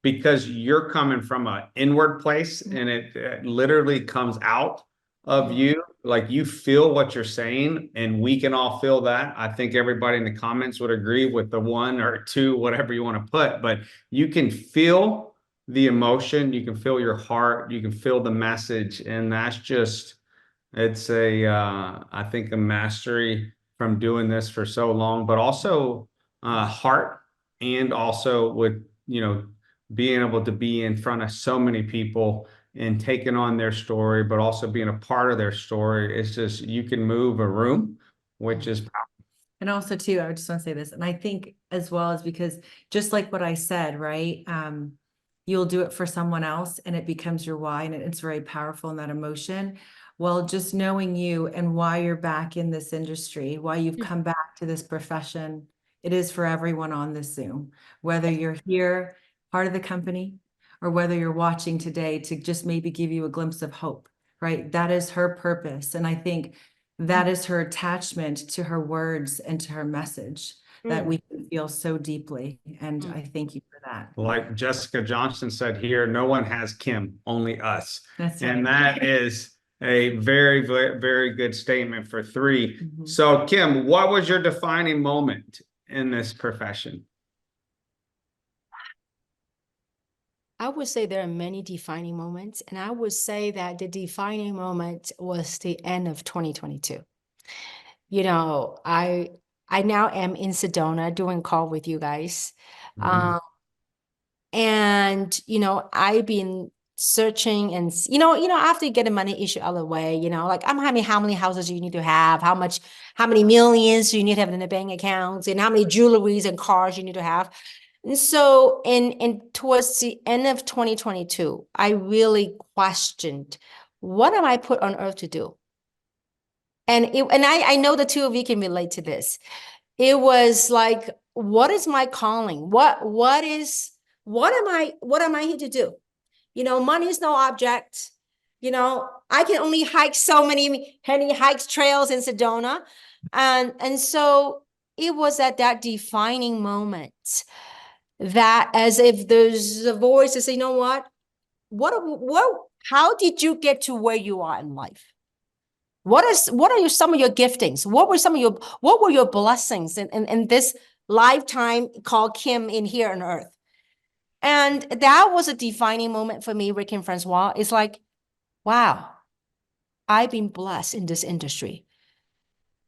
because you're coming from an inward place and it literally comes out of you, like you feel what you're saying, and we can all feel that. I think everybody in the comments would agree with the 1 or 2, whatever you want to put, but you can feel the emotion, you can feel your heart, you can feel the message, and that's just it's I think a mastery from doing this for so long, but also heart, and also with, being able to be in front of so many people and taking on their story, but also being a part of their story. It's just, you can move a room, which is powerful. And also too, I just want to say this, and I think as well as because just like what I said, right? You'll do it for someone else and it becomes your why, and it's very powerful in that emotion. Well, just knowing you and why you're back in this industry, why you've come back to this profession, it is for everyone on this Zoom, whether you're here part of the company, or whether you're watching today to just maybe give you a glimpse of hope, right? That is her purpose. And I think that is her attachment to her words and to her message that we can feel so deeply. And I thank you for that. Like Jessica Johnson said here, no one has Kim, only us. That's And right. that is a very, very, very good statement for three. Mhm. So, Kim, what was your defining moment in this profession? I would say there are many defining moments, and I would say that the defining moment was the end of 2022. You know, I now am in Sedona doing call with you guys. Mhm. And I've been searching and after you get the money issue out of the way, like how many houses you need to have, how many millions you need to have in the bank accounts, and how many jewelries and cars you need to have. And so in towards the end of 2022, I really questioned, what am I put on earth to do? And I know the two of you can relate to this. It was like, what is my calling? What am I here to do? Money is no object. I can only hike so many hikes trails in Sedona. And so it was at that defining moment that, as if there's a voice to say, how did you get to where you are in life? What are some of your giftings? What were your blessings in this lifetime called Kim in here on earth? And that was a defining moment for me, Rick and Francois. It's like, wow, I've been blessed in this industry.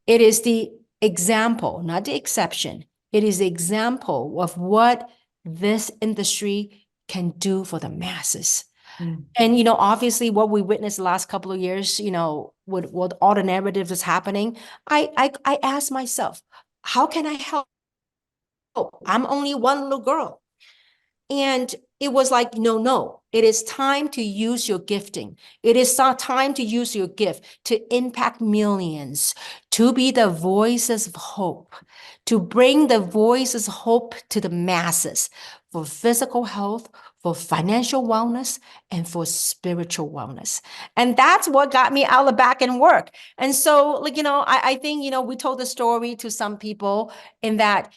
It is the example, not the exception. It is the example of what this industry can do for the masses. And, obviously what we witnessed the last couple of years, with all the narratives that's happening, I asked myself, how can I help? I'm only one little girl. And it was like, no, it is time to use your gifting. It is time to use your gift to impact millions, to be the voices of hope, to bring the voices of hope to the masses for physical health, for financial wellness, and for spiritual wellness. And that's what got me out of the back and work. And so, I think, we told the story to some people in that,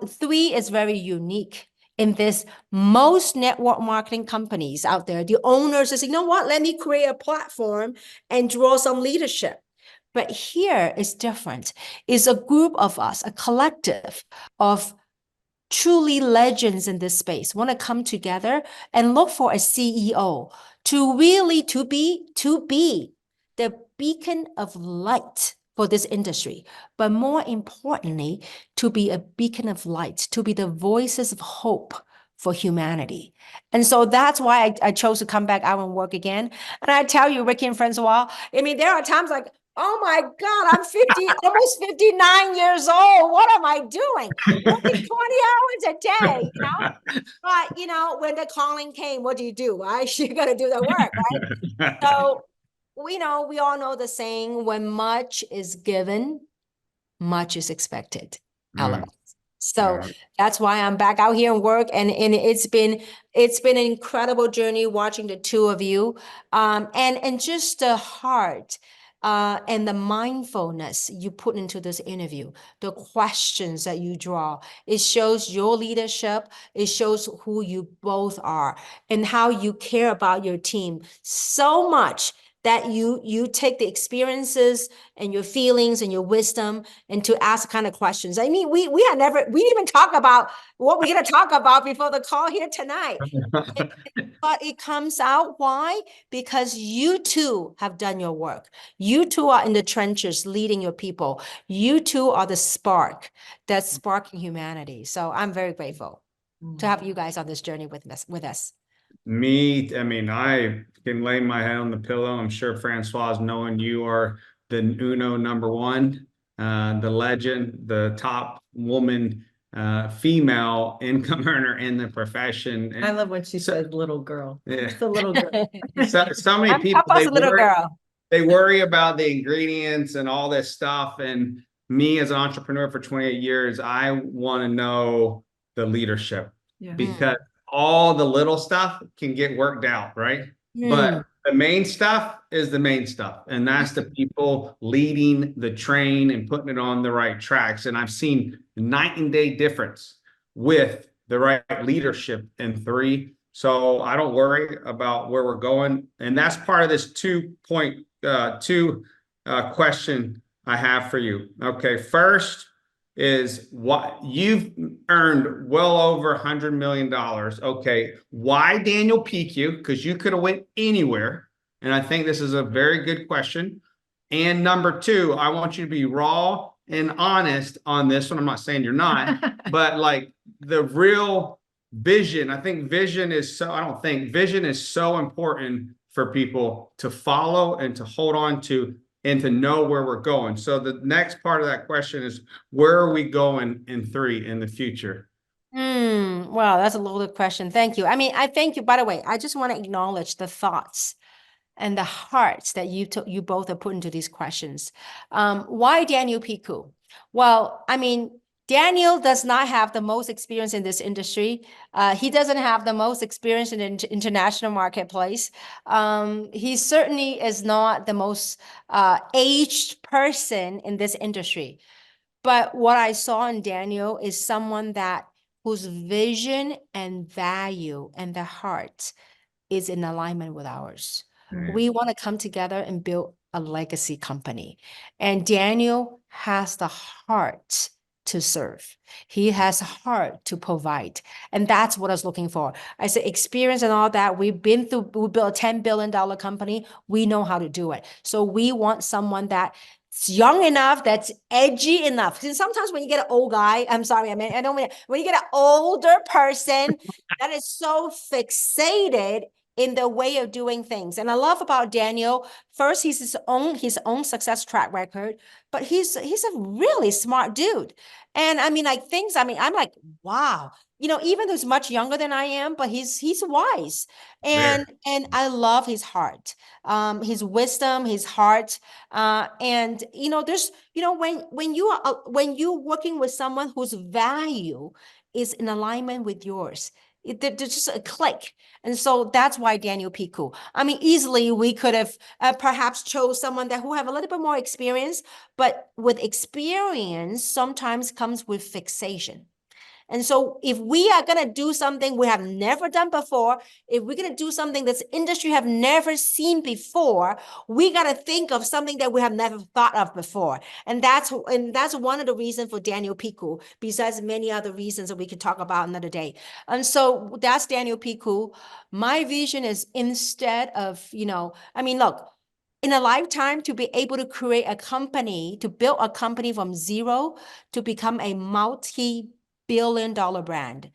three is very unique in this. Most network marketing companies out there, the owners say, let me create a platform and draw some leadership. But here is different. It's a group of us, a collective of truly legends in this space want to come together and look for a CEO to really to be the beacon of light for this industry, but more importantly, to be a beacon of light, to be the voices of hope for humanity. And so that's why I chose to come back out and work again. And I tell you, Ricky and Francois, there are times like, oh my God, I'm 50, almost 59 years old. What am I doing? Working 20 hours a day, But, when the calling came, what do? Right? You got to do the work, right? So, we all know the saying, when much is given, much is expected. So that's why I'm back out here and work. And it's been an incredible journey watching the two of you. And just the heart and the mindfulness you put into this interview, the questions that you draw, it shows your leadership. It shows who you both are and how you care about your team so much that you take the experiences and your feelings and your wisdom and to ask kind of questions. We didn't even talk about what we're going to talk about before the call here tonight. But it comes out. Why? Because you too have done your work. You too are in the trenches leading your people. You too are the spark that's sparking humanity. So I'm very grateful to have you guys on this journey with us. I can lay my head on the pillow. I'm sure Francoise, knowing you are the Uno number one, the legend, the top woman, female income earner in the profession. I love when she says little girl. Yeah. It's a little girl. So many people, Papa's a little girl. They worry about the ingredients and all this stuff. And me as an entrepreneur for 28 years, I want to know the leadership. Yeah. Because all the little stuff can get worked out, right? But Mm. the main stuff is the main stuff. And that's the people leading the train and putting it on the right tracks. And I've seen night and day difference with the right leadership in 3. So I don't worry about where we're going. And that's part of this 2.2 question I have for you. Okay, first is what you've earned well over $100 million. Okay, why Daniel PQ? Because you could have went anywhere. And I think this is a very good question. And number 2, I want you to be raw and honest on this one. I'm not saying you're not, but like the real vision. I think vision is so, I don't think vision is so important for people to follow and to hold on to and to know where we're going. So the next part of that question is, where are we going in 3 in the future? Wow, that's a loaded question. Thank you. I mean, I thank you. By the way, I just want to acknowledge the thoughts and the hearts that you both have put into these questions. Why Daniel Piku? Well, I mean, Daniel does not have the most experience in this industry. He doesn't have the most experience in the international marketplace. He certainly is not the most aged person in this industry. But what I saw in Daniel is someone that whose vision and value and the heart is in alignment with ours. Right. We want to come together and build a legacy company. And Daniel has the heart to serve. He has a heart to provide. And that's what I was looking for. I said experience and all that. We built a $10 billion company. We know how to do it. So we want someone that's young enough, that's edgy enough. Because sometimes when you get an old guy, I'm sorry, I mean, I don't mean, when you get an older person that is so fixated in the way of doing things. And I love about Daniel, first, he's his own success track record, but he's a really smart dude. And I mean, like things, I mean, I'm like, wow, even though he's much younger than I am, but he's wise. And I love his heart, his wisdom, his heart. And there's, when you're working with someone whose value is in alignment with yours, there's just a click. And so that's why Daniel Piku. I mean, easily we could have perhaps chose someone who have a little bit more experience, but with experience sometimes comes with fixation. And so if we are going to do something we have never done before, if we're going to do something this industry have never seen before, we got to think of something that we have never thought of before. And that's one of the reasons for Daniel Piku, besides many other reasons that we could talk about another day. And so that's Daniel Piku. My vision is instead of, I mean, look, in a lifetime to be able to create a company, to build a company from zero to become a multi-billion-dollar brand,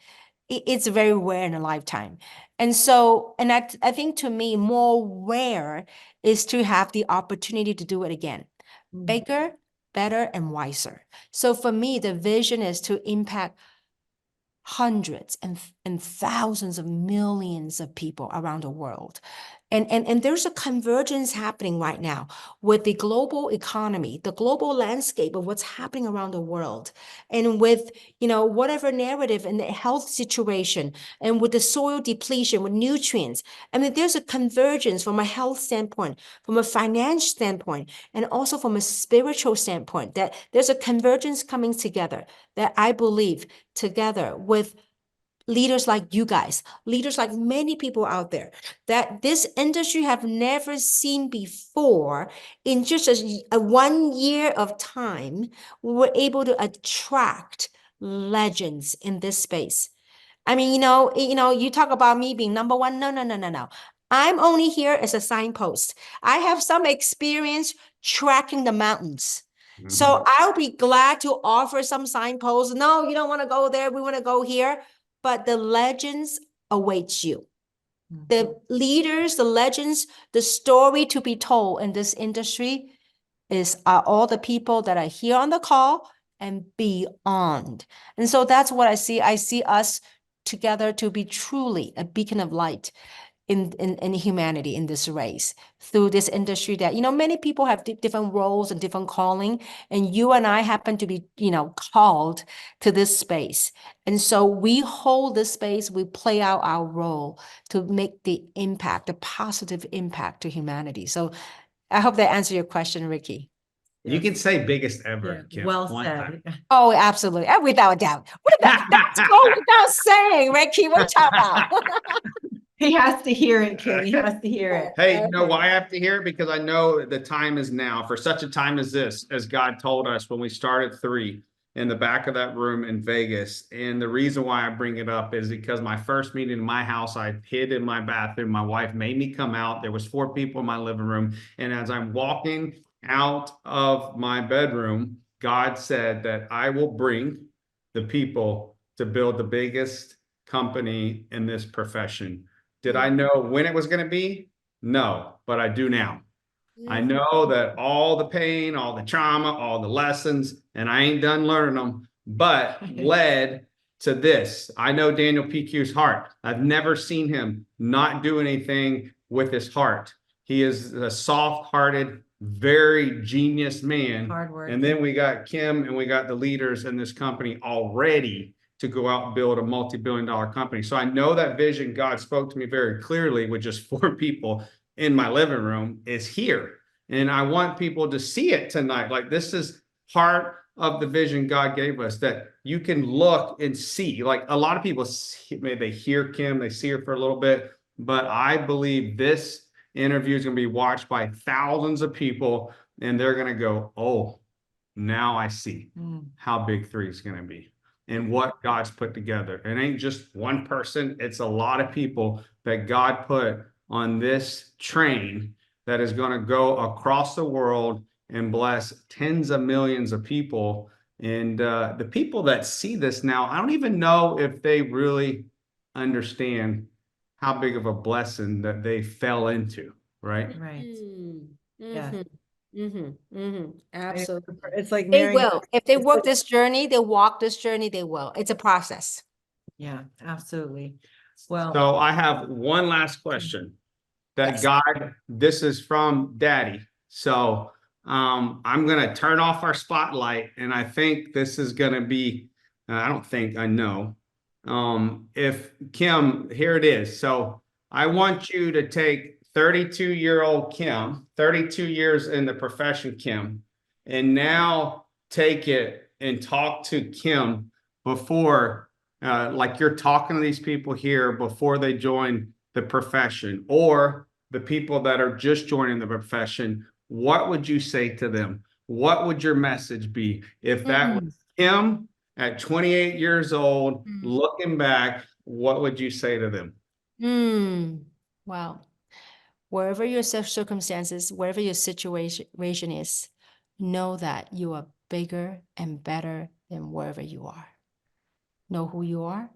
it's very rare in a lifetime. And so, and I think to me, more rare is to have the opportunity to do it again. Bigger, better, and wiser. So for me, the vision is to impact hundreds and thousands of millions of people around the world. And there's a convergence happening right now with the global economy, the global landscape of what's happening around the world. And with, whatever narrative and the health situation and with the soil depletion, with nutrients. I mean, there's a convergence from a health standpoint, from a financial standpoint, and also from a spiritual standpoint, that there's a convergence coming together that I believe together with leaders like you guys, leaders like many people out there, that this industry have never seen before. In just a 1 year of time, we were able to attract legends in this space. I mean, you talk about me being number one. No, no, no, no, no. I'm only here as a signpost. I have some experience tracking the mountains. So I'll be glad to offer some signposts. No, you don't want to go there. We want to go here. But the legends awaits you. The leaders, the legends, the story to be told in this industry are all the people that are here on the call and beyond. And so that's what I see. I see us together to be truly a beacon of light in humanity in this race through this industry that, many people have different roles and different calling, and you and I happen to be, called to this space. And so we hold this space, we play out our role to make the positive impact to humanity. So I hope that answered your question, Ricky. You can say biggest Yeah, ever, Kim. well one said. time. Oh, absolutely. Without a doubt. That's go without saying, Ricky. What you talking about? He has to hear it, Kim. He has to hear it. Hey, you know Okay. why I have to hear it? Because I know the time is now, for such a time as this, as God told us when we started 3 in the back of that room in Vegas. And the reason why I bring it up is because my first meeting in my house, I hid in my bathroom. My wife made me come out. There was 4 people in my living room. And as I'm walking out of my bedroom, God said that I will bring the people to build the biggest company in this profession. Did I know when it was going to be? No, but I do now. I know that all the pain, all the trauma, all the lessons, and I ain't done learning them, but led to this. I know Daniel PQ's heart. I've never seen him not do anything with his heart. He is a soft-hearted, very genius man. Hard work. And then we got Kim and we got the leaders in this company already to go out and build a multi-billion-dollar company. So I know that vision God spoke to me very clearly with just 4 people in my living room is here. And I want people to see it tonight. Like, this is part of the vision God gave us, that you can look and see. Like, a lot of people they hear Kim, they see her for a little bit, but I believe this interview is going to be watched by thousands of people, and they're going to go, oh, now I see how big 3 is going to be and what God's put together. It ain't just one person. It's a lot of people that God put on this train that is going to go across the world and bless tens of millions of people. And the people that see this now, I don't even know if they really understand how big of a blessing that they fell into, right? Right. Yeah. Absolutely. It's like They marrying. will. If they work this journey, they walk this journey, they will. It's a process. Yeah, absolutely. Well, So I have one last question that Yes. God, this is from Daddy. So I'm going to turn off our spotlight, and I think this is going to be, I don't think, I know. If Kim, here it is. So I want you to take 32-year-old Kim, 32 years in the profession, Kim, and now take it and talk to Kim before, like you're talking to these people here before they join the profession, or the people that are just joining the profession. What would you say to them? What would your message be if that was Kim at 28 years old, looking back? What would you say to them? Wow. Wherever your circumstances, wherever your situation is, know that you are bigger and better than wherever you are. Know who you are,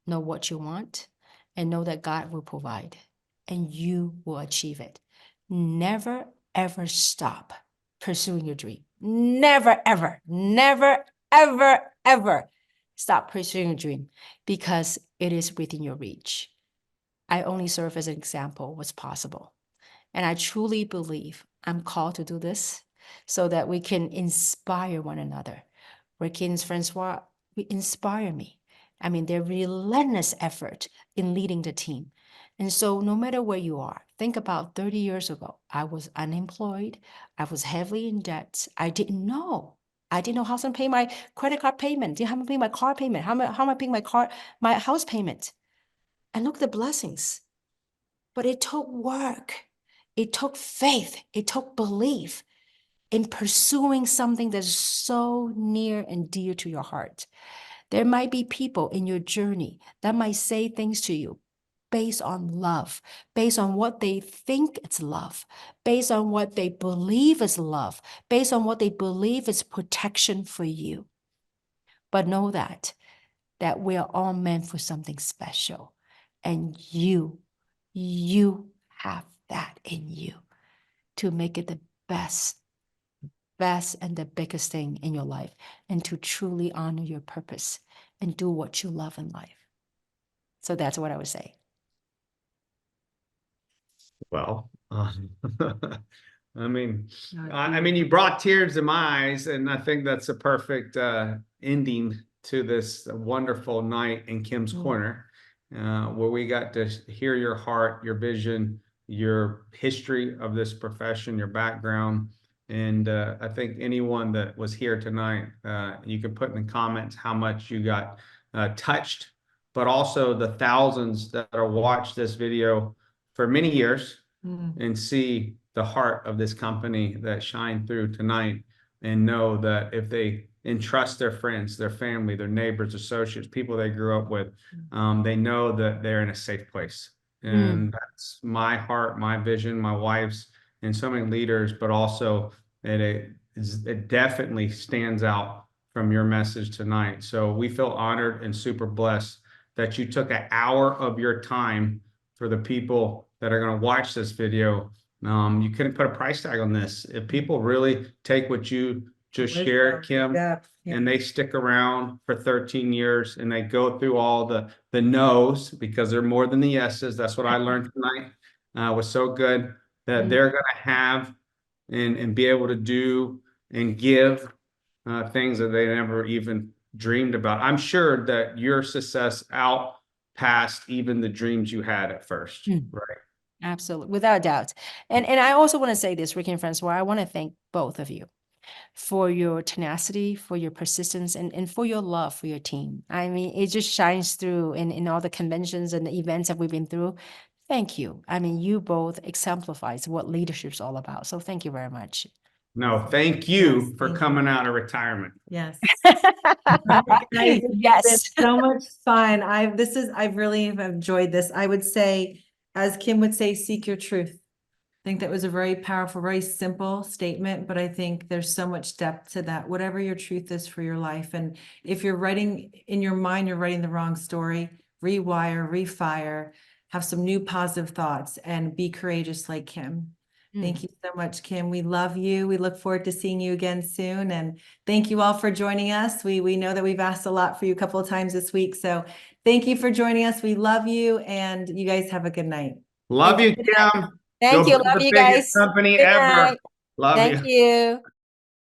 know what you want, and know that God will provide, and you will achieve it. Never, ever stop pursuing your dream. Never, ever, never, ever, ever stop pursuing your dream, because it is within your reach. I only serve as an example of what's possible. And I truly believe I'm called to do this so that we can inspire one another. Ricky and Francoise inspire me. I mean, their relentless effort in leading the team. And so no matter where you are, think about 30 years ago, I was unemployed. I was heavily in debt. I didn't know. I didn't know how to pay my credit card payment. Didn't have to pay my car payment. How am I paying my house payment? And look at the blessings. But it took work. It took faith. It took belief in pursuing something that's so near and dear to your heart. There might be people in your journey that might say things to you based on love, based on what they think is love, based on what they believe is love, based on what they believe is protection for you. But know that we are all meant for something special. And you have that in you to make it the best and the biggest thing in your life, and to truly honor your purpose and do what you love in life. So that's what I would say. Well, I mean, No, it's I mean, you brought tears to my eyes, and I think that's a perfect ending to this wonderful night in Kim's Mm. Corner, where we got to hear your heart, your vision, your history of this profession, your background. And I think anyone that was here tonight, you can put in the comments how much you got touched, but also the thousands that are watched this video for many years Mm. and see the heart of this company that shined through tonight, and know that if they entrust their friends, their family, their neighbors, associates, people they grew up with, they know that they're in a safe place. And that's my heart, my vision, my wife's, and so many leaders, but also it definitely stands out from your message tonight. So we feel honored and super blessed that you took an hour of your time for the people that are going to watch this video. You couldn't put a price tag on this. If people really take what you just shared, Kim, and they stick around for 13 years and they go through all the no's, because they're more than the yeses. That's what I learned tonight. Was so good that they're going to have and be able to do and give things that they never even dreamed about. I'm sure that your success out past even the dreams you had at first, right? Absolutely, without a doubt. And I also want to say this, Ricky and Francois, I want to thank both of you for your tenacity, for your persistence, and for your love for your team. I mean, it just shines through in all the conventions and the events that we've been through. Thank you. I mean, you both exemplifies what leadership's all about. So thank you very much. No, thank Yes, you for thank you. coming out of retirement. Yes. Guys, it's been Yes. so much fun. I've really have enjoyed this. I would say, as Kim would say, seek your truth. I think that was a very powerful, very simple statement, but I think there's so much depth to that. Whatever your truth is for your life. And if you're writing in your mind, you're writing the wrong story, rewire, refire, have some new positive thoughts, and be courageous like Kim. Thank you so much, Kim. We love you. We look forward to seeing you again soon. And thank you all for joining us. We know that we've asked a lot for you a couple of times this week. So thank you for joining us. We love you, and you guys have a good night. Love you, Kim. Thank Go you. build Love the you biggest guys. company Good ever. night. Love Thank you. you.